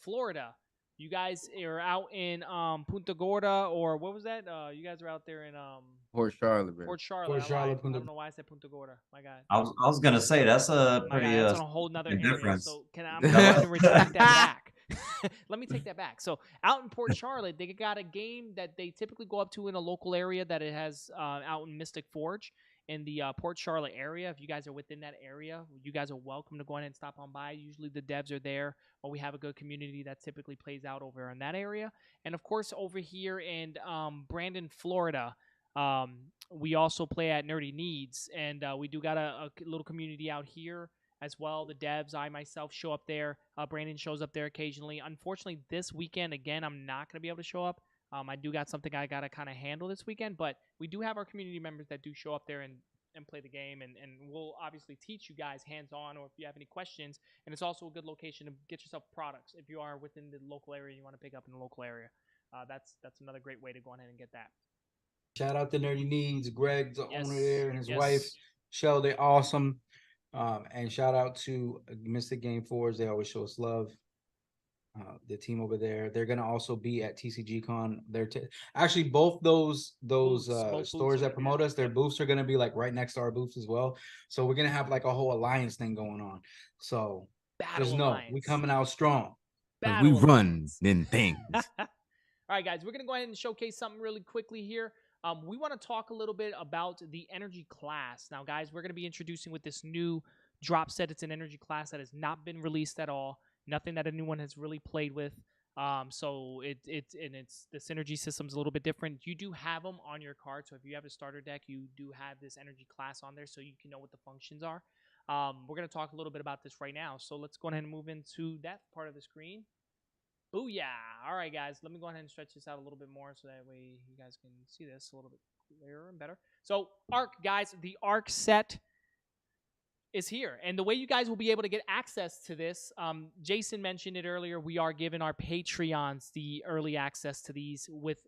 Florida, you guys are out in Punta Gorda or what was that? You guys are out there in Port Charlotte, man. Port Charlotte. Port Charlotte, I don't know why I said Punta Gorda. My God. I was gonna say that's a My pretty God, that's on a whole nother area. difference. So I'm going to retract that back. Let me take that back. So out in Port Charlotte, they got a game that they typically go up to in a local area that it has out in Mystic Forge. In the Port Charlotte area. If you guys are within that area, you guys are welcome to go ahead and stop on by. Usually the devs are there, or we have a good community that typically plays out over in that area. And of course, over here in Brandon, Florida, we also play at Nerdy Needs, and we do got a little community out here as well. The devs, I myself show up there. Brandon shows up there occasionally. Unfortunately, this weekend, again, I'm not going to be able to show up. I do got something I got to kind of handle this weekend, but we do have our community members that do show up there and play the game, and we'll obviously teach you guys hands-on, or if you have any questions, and it's also a good location to get yourself products. If you are within the local area, you want to pick up in the local area, that's another great way to go ahead and get that. Shout out to Nerdy Needs, Greg, the Yes, owner there, and his yes. wife, Shell. They're awesome. And shout out to Mystic Game Forge. They always show us love. The team over there, they're gonna also be at TCG Con. Actually both those Booths, both stores booths that are- promote yeah, us, their yep. booths are gonna be like right next to our booths as well. So we're gonna have like a whole alliance thing going on. So Battle just know Alliance. we coming out strong. Because we Battle run Alliance. then things. All right, guys, we're going to go ahead and showcase something really quickly here. We want to talk a little bit about the energy class. Now, guys, we're going to be introducing with this new drop set. It's an energy class that has not been released at all. Nothing that anyone has really played with. So it's the synergy system's a little bit different. You do have them on your card. So if you have a starter deck, you do have this energy class on there so you can know what the functions are. We're going to talk a little bit about this right now. So let's go ahead and move into that part of the screen. Booyah. All right, guys, let me go ahead and stretch this out a little bit more so that way you guys can see this a little bit clearer and better. So ARC, guys, the ARC set is here. And the way you guys will be able to get access to this, Jason mentioned it earlier, we are giving our Patreons the early access to these with,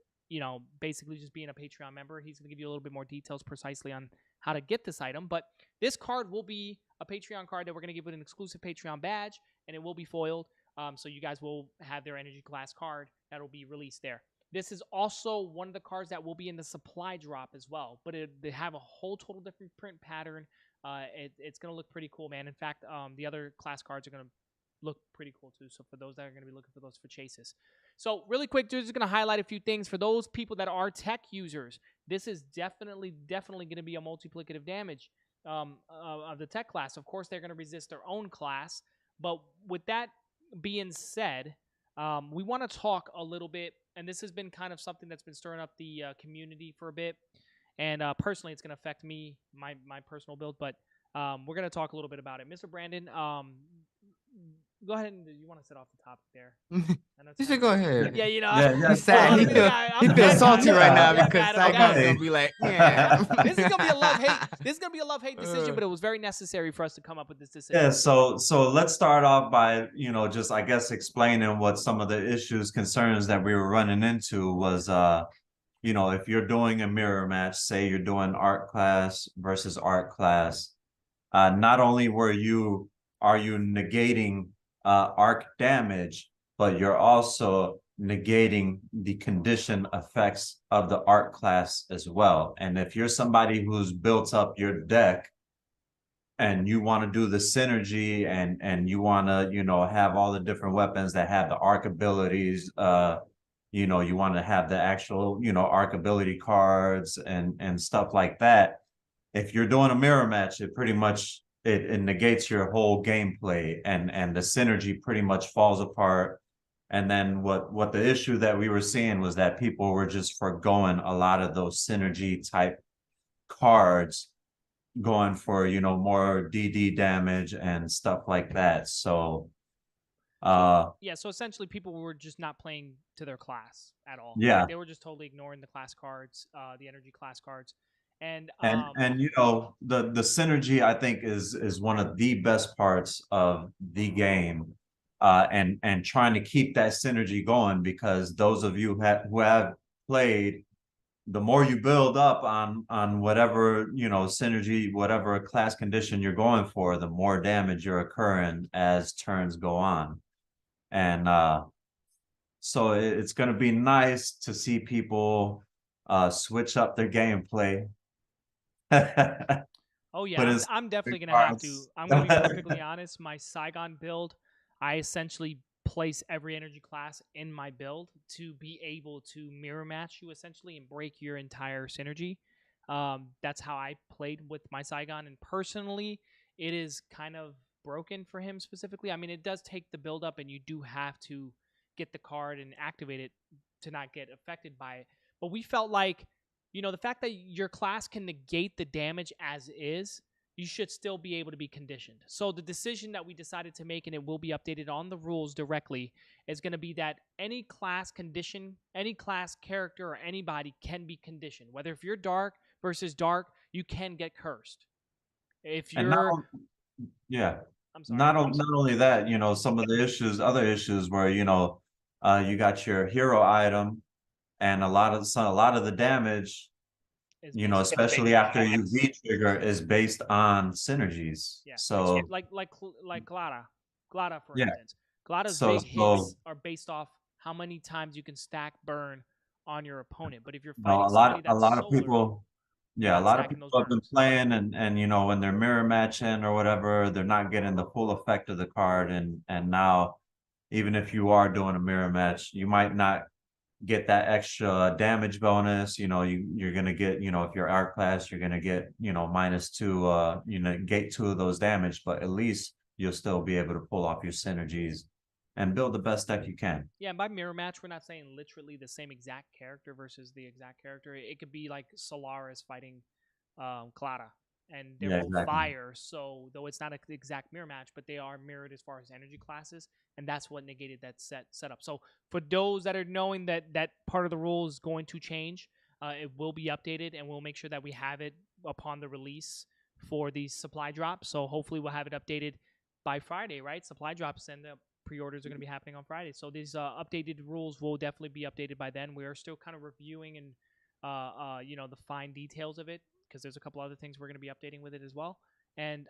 basically just being a Patreon member. He's going to give you a little bit more details precisely on how to get this item. But this card will be a Patreon card that we're going to give with an exclusive Patreon badge, and it will be foiled. So you guys will have their energy class card that will be released there. This is also one of the cards that will be in the supply drop as well. But they have a whole total different print pattern. It's going to look pretty cool, man. In fact, the other class cards are going to look pretty cool too. So for those that are going to be looking for those for chases. So really quick, just going to highlight a few things. For those people that are tech users, this is definitely going to be a multiplicative damage of the tech class. Of course, they're going to resist their own class. But with that being said, we want to talk a little bit, and this has been kind of something that's been stirring up the community for a bit. And personally, it's going to affect me, my personal build, but we're going to talk a little bit about it. Mr. Brandon, go ahead and you want to sit off the topic there. You should go ahead. Yeah, Yeah, He's sad. He feels salty right now because Saigon's gonna be like, yeah. This is gonna be a love-hate. This is gonna be a love-hate decision, but it was very necessary for us to come up with this decision. Yeah, so let's start off by, just I guess explaining what some of the issues, concerns that we were running into was if you're doing a mirror match, say you're doing art class versus art class, not only are you negating arc damage, but you're also negating the condition effects of the art class as well. And if you're somebody who's built up your deck and you want to do the synergy and you want to, have all the different weapons that have the arc abilities, you want to have the actual, arc ability cards and stuff like that. If you're doing a mirror match, it pretty much it negates your whole gameplay and the synergy pretty much falls apart. And then what the issue that we were seeing was that people were just foregoing a lot of those synergy type cards, going for, you know, more DD damage and stuff like that. So yeah, so essentially people were just not playing to their class at all. yeah. Like, they were just totally ignoring the class cards, the energy class cards. And And you know, the synergy I think is one of the best parts of the game. And trying to keep that synergy going, because those of you who have played, the more you build up on whatever, you know, synergy, whatever class condition you're going for, the more damage you're occurring as turns go on. And so it's going to be nice to see people switch up their gameplay. oh yeah, But I'm definitely big gonna have to. parts. I'm gonna be perfectly honest. My Saigon build, I essentially place every energy class in my build to be able to mirror match you essentially and break your entire synergy. That's how I played with my Saigon, and personally, it is kind of broken for him specifically. I mean, it does take the build up, and you do have to get the card and activate it to not get affected by it. But we felt like, you know, the fact that your class can negate the damage as is, you should still be able to be conditioned. So the decision that we decided to make, and it will be updated on the rules directly, is going to be that any class condition, any class character, or anybody can be conditioned. Whether if you're dark versus dark, you can get cursed. If And not, you're, yeah, I'm sorry. not only that, you know, some of the issues, other issues where, you know, you got your hero item, and a lot of the damage, Is you know, based on especially after you V-trigger, is based on synergies. yeah, So like Glada for yeah, instance. Glada's so big so hits are based off how many times you can stack burn on your opponent. But if you're you know, fighting somebody a that's lot of solar, people, you're yeah, a not lot of stacking those people have been burns. playing, and you know, when they're mirror matching or whatever, they're not getting the full effect of the card. And now, even if you are doing a mirror match, you might not get that extra damage bonus. You know, you're gonna get, you know, if you're art class, you're gonna get, you know, -2, you know, gate 2 of those damage, but at least you'll still be able to pull off your synergies and build the best deck you can. Yeah, and by mirror match, we're not saying literally the same exact character versus the exact character. It could be like Solaris fighting Clara, and they're Yeah, both exactly. fire. So though it's not an exact mirror match, but they are mirrored as far as energy classes, and that's what negated that setup. So for those that are knowing that that part of the rule is going to change, it will be updated, and we'll make sure that we have it upon the release for these supply drops. So hopefully we'll have it updated by Friday, right? Supply drops and the pre-orders are going to be happening on Friday. So these updated rules will definitely be updated by then. We are still kind of reviewing and you know, the fine details of it, because there's a couple other things we're going to be updating with it as well. And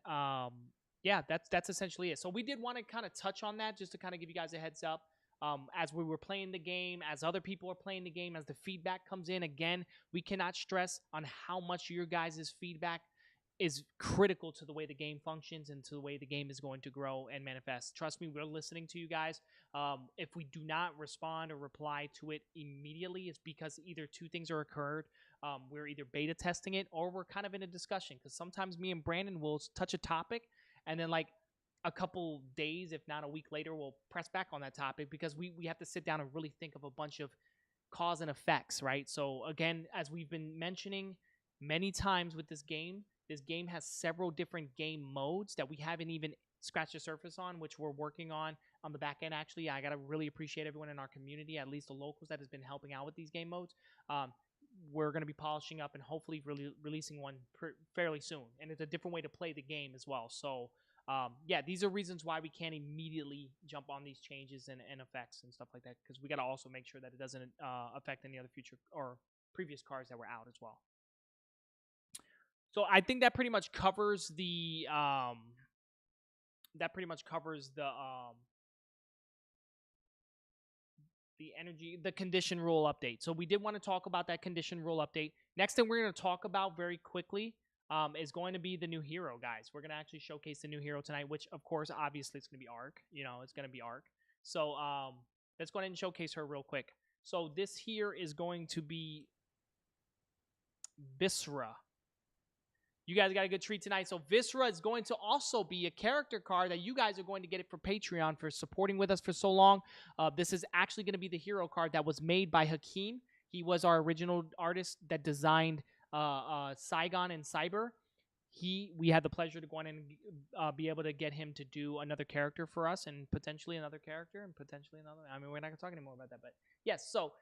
yeah, that's essentially it. So we did want to kind of touch on that just to kind of give you guys a heads up. As we were playing the game, as other people are playing the game, as the feedback comes in, again, we cannot stress on how much your guys' feedback is critical to the way the game functions and to the way the game is going to grow and manifest. Trust me, we're listening to you guys. If we do not respond or reply to it immediately, it's because either two things are occurred. We're either beta testing it or we're kind of in a discussion, because sometimes me and Brandon will touch a topic and then like a couple days, if not a week later, we'll press back on that topic because we have to sit down and really think of a bunch of cause and effects, right? So again, as we've been mentioning many times with this game has several different game modes that we haven't even scratched the surface on, which we're working on the back end. Actually, I gotta really appreciate everyone in our community, at least the locals, that has been helping out with these game modes. We're going to be polishing up and hopefully releasing one fairly soon, and it's a different way to play the game as well. So yeah, these are reasons why we can't immediately jump on these changes and effects and stuff like that, because we got to also make sure that it doesn't affect any other future or previous cards that were out as well. So I think that pretty much covers the the condition rule update. So we did want to talk about that condition rule update. Next thing we're going to talk about very quickly is going to be the new hero, guys. We're going to actually showcase the new hero tonight, which of course, obviously, it's going to be Arc. You know, it's going to be Arc. So let's go ahead and showcase her real quick. So this here is going to be Viscera. You guys got a good treat tonight. So Viscera is going to also be a character card that you guys are going to get it for Patreon for supporting with us for so long. This is actually going to be the hero card that was made by Hakeem. He was our original artist that designed Saigon and Cyber. We had the pleasure to go in and be able to get him to do another character for us, and potentially another character, and potentially another. I mean, we're not going to talk anymore about that, but yes. So,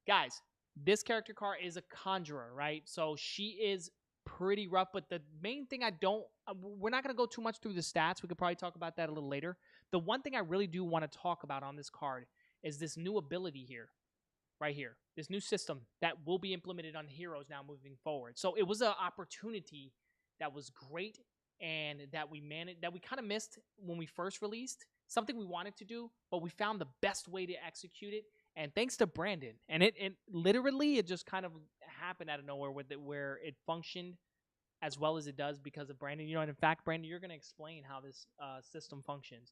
guys, this character card is a conjurer, right? So she is pretty rough, but the main thing we're not going to go too much through the stats. We could probably talk about that a little later. The one thing I really do want to talk about on this card is this new ability here, right here, this new system that will be implemented on heroes now moving forward. So it was an opportunity that was great and that we kind of missed when we first released, something we wanted to do, but we found the best way to execute it. And thanks to Brandon, and it literally, it just kind of happened out of nowhere where it functioned as well as it does because of Brandon. You know, and in fact, Brandon, you're going to explain how this system functions.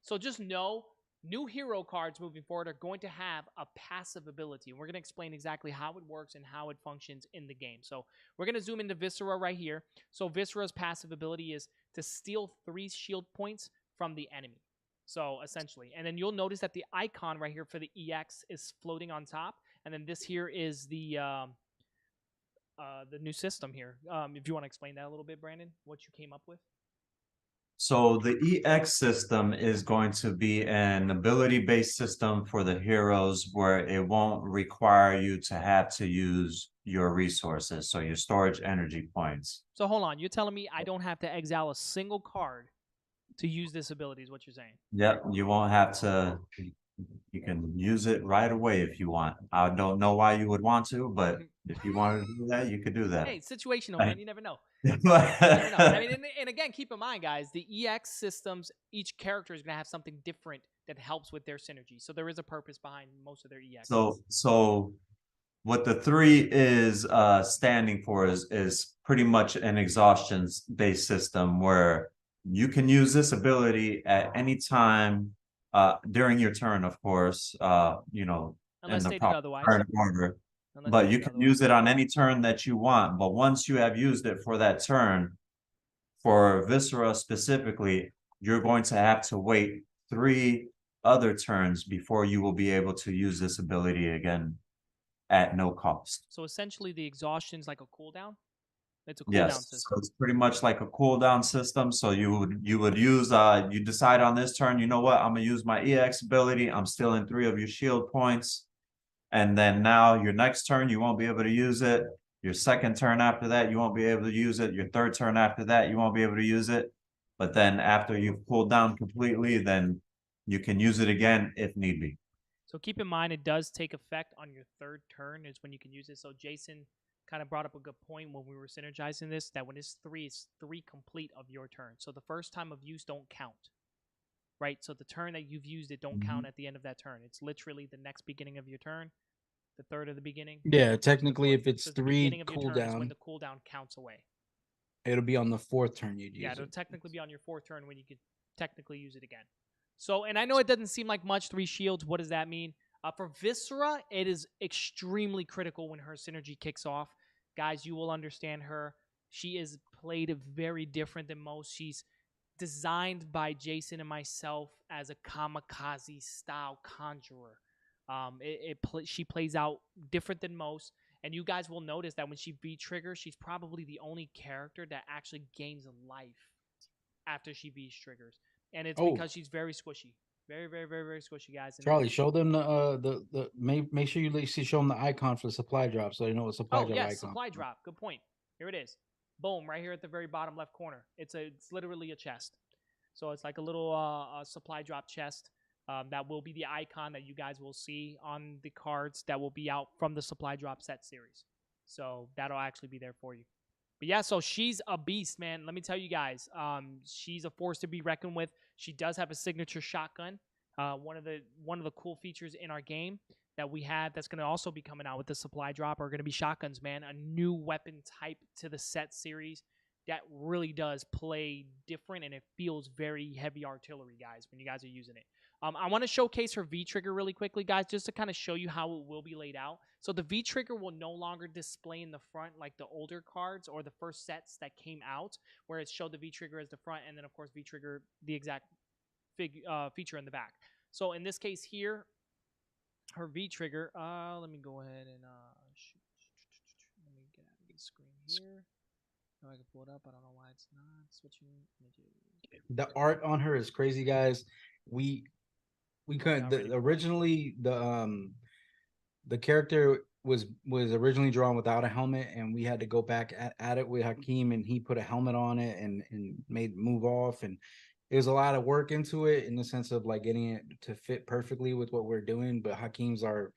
So just know, new hero cards moving forward are going to have a passive ability. And we're going to explain exactly how it works and how it functions in the game. So we're going to zoom into Viscera right here. So Viscera's passive ability is to steal 3 shield points from the enemy. So essentially, and then you'll notice that the icon right here for the EX is floating on top. And then this here is the new system here. If you want to explain that a little bit, Brandon, what you came up with. So the EX system is going to be an ability-based system for the heroes where it won't require you to have to use your resources, so your storage energy points. So hold on, you're telling me I don't have to exile a single card to use this ability is what you're saying? Yep, you won't have to. You can use it right away if you want. I don't know why you would want to, but if you wanted to do that, you could do that. Hey, situational, man. You never know. You never know. I mean, and again, keep in mind, guys, the EX systems, each character is going to have something different that helps with their synergy. So there is a purpose behind most of their EX. So what the 3 is standing for is pretty much an exhaustion-based system where you can use this ability at any time during your turn, of course, you know, unless in the stated proper otherwise. turn order. But you can use it on any turn that you want. But once you have used it for that turn, for Viscera specifically, you're going to have to wait 3 other turns before you will be able to use this ability again at no cost. So essentially, the exhaustion is like a cooldown. It's a cooldown system. So it's pretty much like a cooldown system. So you would use you decide on this turn, you know what, I'm gonna use my EX ability. I'm stealing 3 of your shield points. And then now your next turn, you won't be able to use it. Your second turn after that, you won't be able to use it. Your third turn after that, you won't be able to use it. But then after you've cooled down completely, then you can use it again if need be. So keep in mind, it does take effect on your 3rd turn is when you can use it. So Jason kind of brought up a good point when we were synergizing this, that when it's 3, it's 3 complete of your turn. So the first time of use don't count, right? So the turn that you've used it don't count at the end of that turn. It's literally the next beginning of your turn, the 3rd of the beginning. Yeah, technically, if it's so 3 cooldown, when the cooldown counts away. It'll be on the 4th turn you'd use it'll it. technically be on your 4th turn when you could technically use it again. So, and I know it doesn't seem like much, 3 shields. What does that mean? For Viscera, it is extremely critical when her synergy kicks off. Guys, you will understand her. She is played very different than most. She's designed by Jason and myself as a kamikaze style conjurer. She plays out different than most, and you guys will notice that when she V-triggers, she's probably the only character that actually gains life after she V-triggers, and it's because she's very squishy. Very, very, very, very squishy, guys. And Charlie, show them make sure you show them the icon for the supply drop so they know what supply drop icon. Supply drop. Good point. Here it is. Boom, right here at the very bottom left corner. It's literally a chest. So it's like a little supply drop chest. That will be the icon that you guys will see on the cards that will be out from the supply drop set series. So that'll actually be there for you. But yeah, so she's a beast, man. Let me tell you guys, she's a force to be reckoned with. She does have a signature shotgun. One of the cool features in our game that we have that's going to also be coming out with the supply drop are going to be shotguns, man. A new weapon type to the set series that really does play different, and it feels very heavy artillery, guys, when you guys are using it. I want to showcase her V-trigger really quickly, guys, just to kind of show you how it will be laid out. So the V-trigger will no longer display in the front like the older cards or the first sets that came out, where it showed the V-trigger as the front, and then, of course, V-trigger, the exact feature in the back. So in this case here, her V-trigger, let me go ahead and let me get out of the screen here. I can pull it up. I don't know why it's not switching images. The art on her is crazy, guys. We couldn't originally the character was originally drawn without a helmet, and we had to go back at it with Hakeem, and he put a helmet on it and made it move off, and there's a lot of work into it in the sense of like getting it to fit perfectly with what we're doing. But Hakeem's our,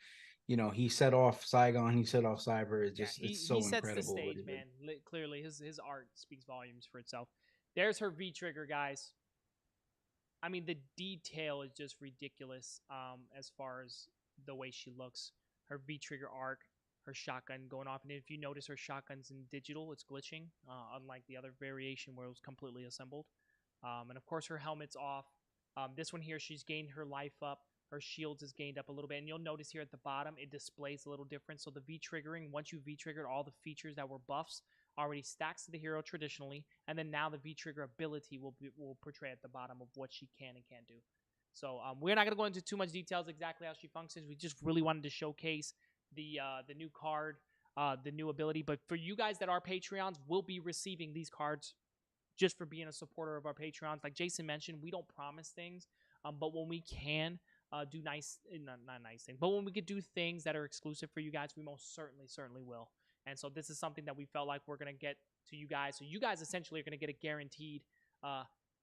he set off Saigon, he set off Cyber. It's just it's so incredible. He sets the stage, man. Clearly, his art speaks volumes for itself. There's her V-trigger, guys. I mean, the detail is just ridiculous as far as the way she looks. Her V-trigger arc, her shotgun going off. And if you notice, her shotgun's in digital. It's glitching, unlike the other variation where it was completely assembled. And, of course, her helmet's off. This one here, she's gained her life up. Her shields is gained up a little bit. And you'll notice here at the bottom, it displays a little different. So the V-triggering, once you V-triggered all the features that were buffs, already stacks to the hero traditionally, and then now the V-trigger ability will portray at the bottom of what she can and can't do. So we're not going to go into too much details exactly how she functions. We just really wanted to showcase the new card, the new ability. But for you guys that are Patreons, we'll be receiving these cards just for being a supporter of our Patreons. Like Jason mentioned, we don't promise things, but when we can do nice, not nice things, but when we could do things that are exclusive for you guys, we most certainly will. And so this is something that we felt like we're going to get to you guys. So you guys essentially are going to get a guaranteed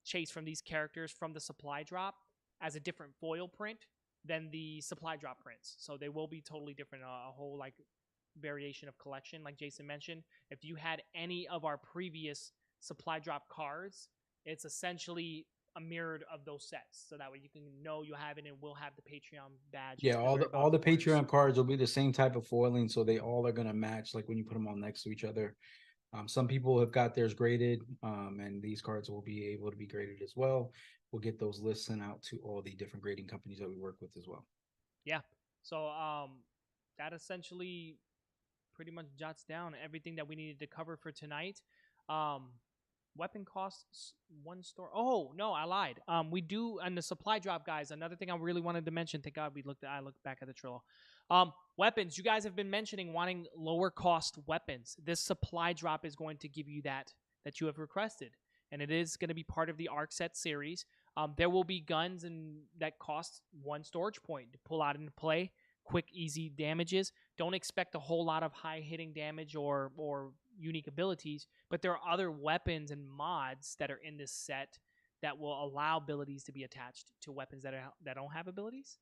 chase from these characters from the supply drop as a different foil print than the supply drop prints. So they will be totally different, a whole like variation of collection. Like Jason mentioned, if you had any of our previous supply drop cards, it's essentially a mirrored of those sets, so that way you can know you have it, and we'll have the Patreon badge. Yeah, all the Patreon cards will be the same type of foiling, so they all are gonna match, like when you put them all next to each other. Some people have got theirs graded, and these cards will be able to be graded as well. We'll get those lists sent out to all the different grading companies that we work with as well. Yeah, so that essentially pretty much jots down everything that we needed to cover for tonight. Weapon costs one store. Oh no, I lied. We do on the supply drop, guys. Another thing I really wanted to mention. Thank God I looked back at the Trillo. Weapons. You guys have been mentioning wanting lower cost weapons. This supply drop is going to give you that you have requested, and it is going to be part of the Arc Set series. There will be guns that cost one storage point to pull out and play. Quick, easy damages. Don't expect a whole lot of high hitting damage or unique abilities, but there are other weapons and mods that are in this set that will allow abilities to be attached to weapons that don't have abilities,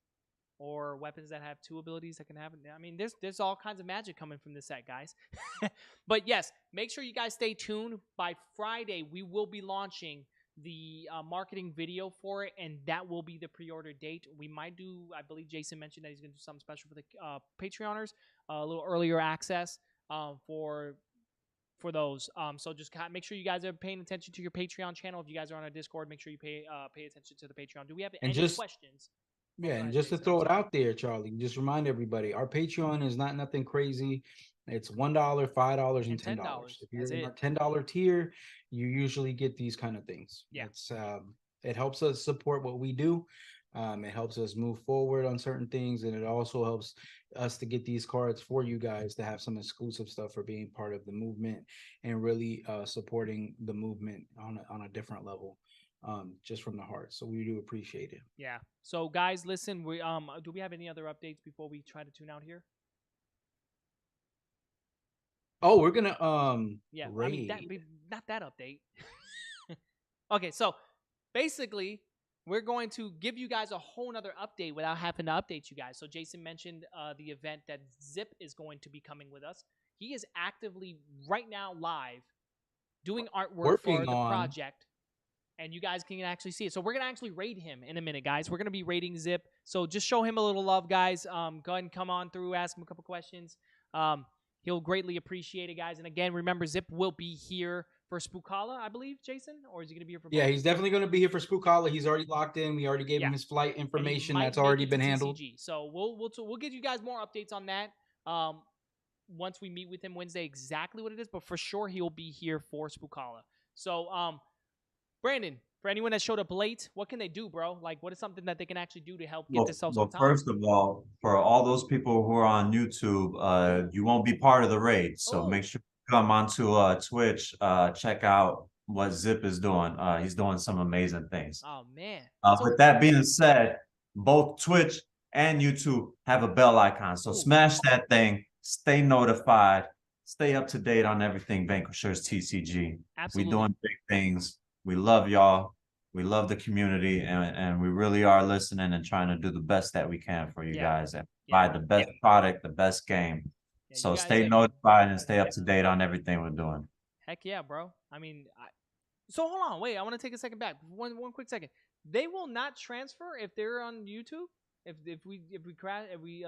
or weapons that have two abilities that can have. I mean, there's all kinds of magic coming from this set, guys. But yes, make sure you guys stay tuned. By Friday, we will be launching the marketing video for it, and that will be the pre-order date. We might do, I believe Jason mentioned that he's going to do something special for the Patreoners, a little earlier access for those. So just make sure you guys are paying attention to your Patreon channel. If you guys are on our Discord, make sure you pay attention to the Patreon. Do we have any questions? Yeah, and just to throw it out there, Charlie, just remind everybody, our Patreon is not nothing crazy. It's $1, $5, and $10. If you're in our $10 tier, you usually get these kind of things. Yeah, it helps us support what we do. It helps us move forward on certain things, and it also helps us to get these cards for you guys to have some exclusive stuff for being part of the movement and really supporting the movement on a different level. Just from the heart. So we do appreciate it. Yeah. So guys, listen, we do we have any other updates before we try to tune out here? Oh, we're gonna yeah, raid. I mean not that update. Okay, so basically we're going to give you guys a whole nother update without having to update you guys. So Jason mentioned the event that Zip is going to be coming with us. He is actively right now live doing artwork for the project. And you guys can actually see it. So we're going to actually raid him in a minute, guys. We're going to be raiding Zip. So just show him a little love, guys. Go ahead and come on through, ask him a couple questions. He'll greatly appreciate it, guys. And again, remember, Zip will be here for Spookala, I believe, Jason, or is he gonna be here for? Yeah, both? he's definitely going to be here for Spookala. He's already locked in. We already gave him his flight And he information. might That's make already it to been handled. TCG. So we'll give you guys more updates on that. Once we meet with him Wednesday, exactly what it is, but for sure he'll be here for Spookala. So, Brandon, for anyone that showed up late, what can they do, bro? Like, what is something that they can actually do to help get themselves on time? First of all, for all those people who are on YouTube, you won't be part of the raid. So make sure you come onto Twitch, check out what Zip is doing. He's doing some amazing things. Oh man. With that being said, both Twitch and YouTube have a bell icon. So smash that thing, stay notified, stay up to date on everything Vanquishers TCG. Absolutely. We're doing big things. We love y'all. We love the community, and we really are listening and trying to do the best that we can for you guys and provide the best product, the best game. So stay notified and stay up to date on everything we're doing. Heck yeah, bro. I mean, so hold on, wait. I want to take a second back. One quick second. They will not transfer if they're on YouTube. If we crash, if we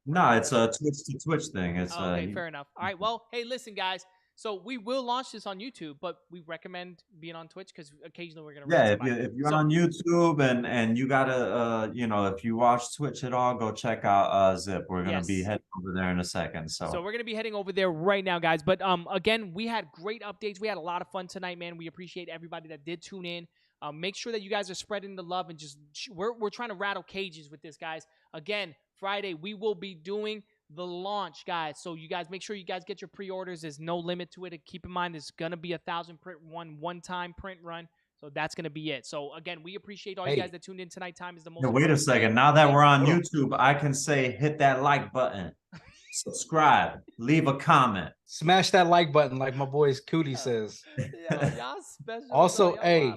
No, it's a Twitch to Twitch thing. It's okay, fair enough. All right, well, hey, listen, guys. So we will launch this on YouTube, but we recommend being on Twitch because occasionally we're gonna if you're on YouTube and you gotta if you watch Twitch at all, go check out Zip. We're gonna be heading over there in a second. So we're gonna be heading over there right now, guys. But again, we had great updates. We had a lot of fun tonight, man. We appreciate everybody that did tune in. Make sure that you guys are spreading the love and just we're trying to rattle cages with this, guys. Again, Friday we will be doing the launch, guys. So you guys make sure you guys get your pre-orders. There's no limit to it. And keep in mind, there's gonna be 1,000 print one-time print run. So that's gonna be it. So again, we appreciate all you guys that tuned in tonight. Time is the most. Wait a second. Now that we're on YouTube, I can say hit that like button, subscribe, leave a comment, smash that like button, like my boys Cootie says. Y'all special. Also, hey.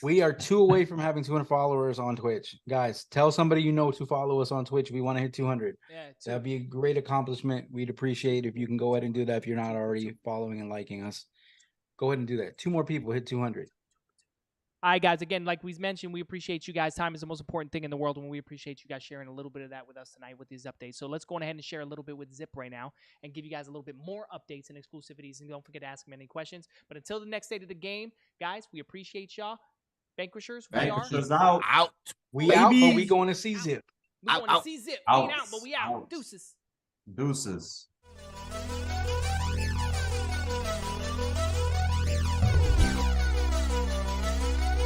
We are 2 away from having 200 followers on Twitch. Guys, tell somebody you know to follow us on Twitch. We want to hit 200. Yeah, that'd be a great accomplishment. We'd appreciate if you can go ahead and do that if you're not already following and liking us. Go ahead and do that. 2 more people hit 200. All right, guys. Again, like we mentioned, we appreciate you guys. Time is the most important thing in the world, and we appreciate you guys sharing a little bit of that with us tonight with these updates. So let's go ahead and share a little bit with Zip right now and give you guys a little bit more updates and exclusivities. And don't forget to ask him any questions. But until the next state of the game, guys, we appreciate y'all. Vanquishers, we are out. We out, but we going to see Zip. We going to see Zip. We ain't out, but we out. Deuces.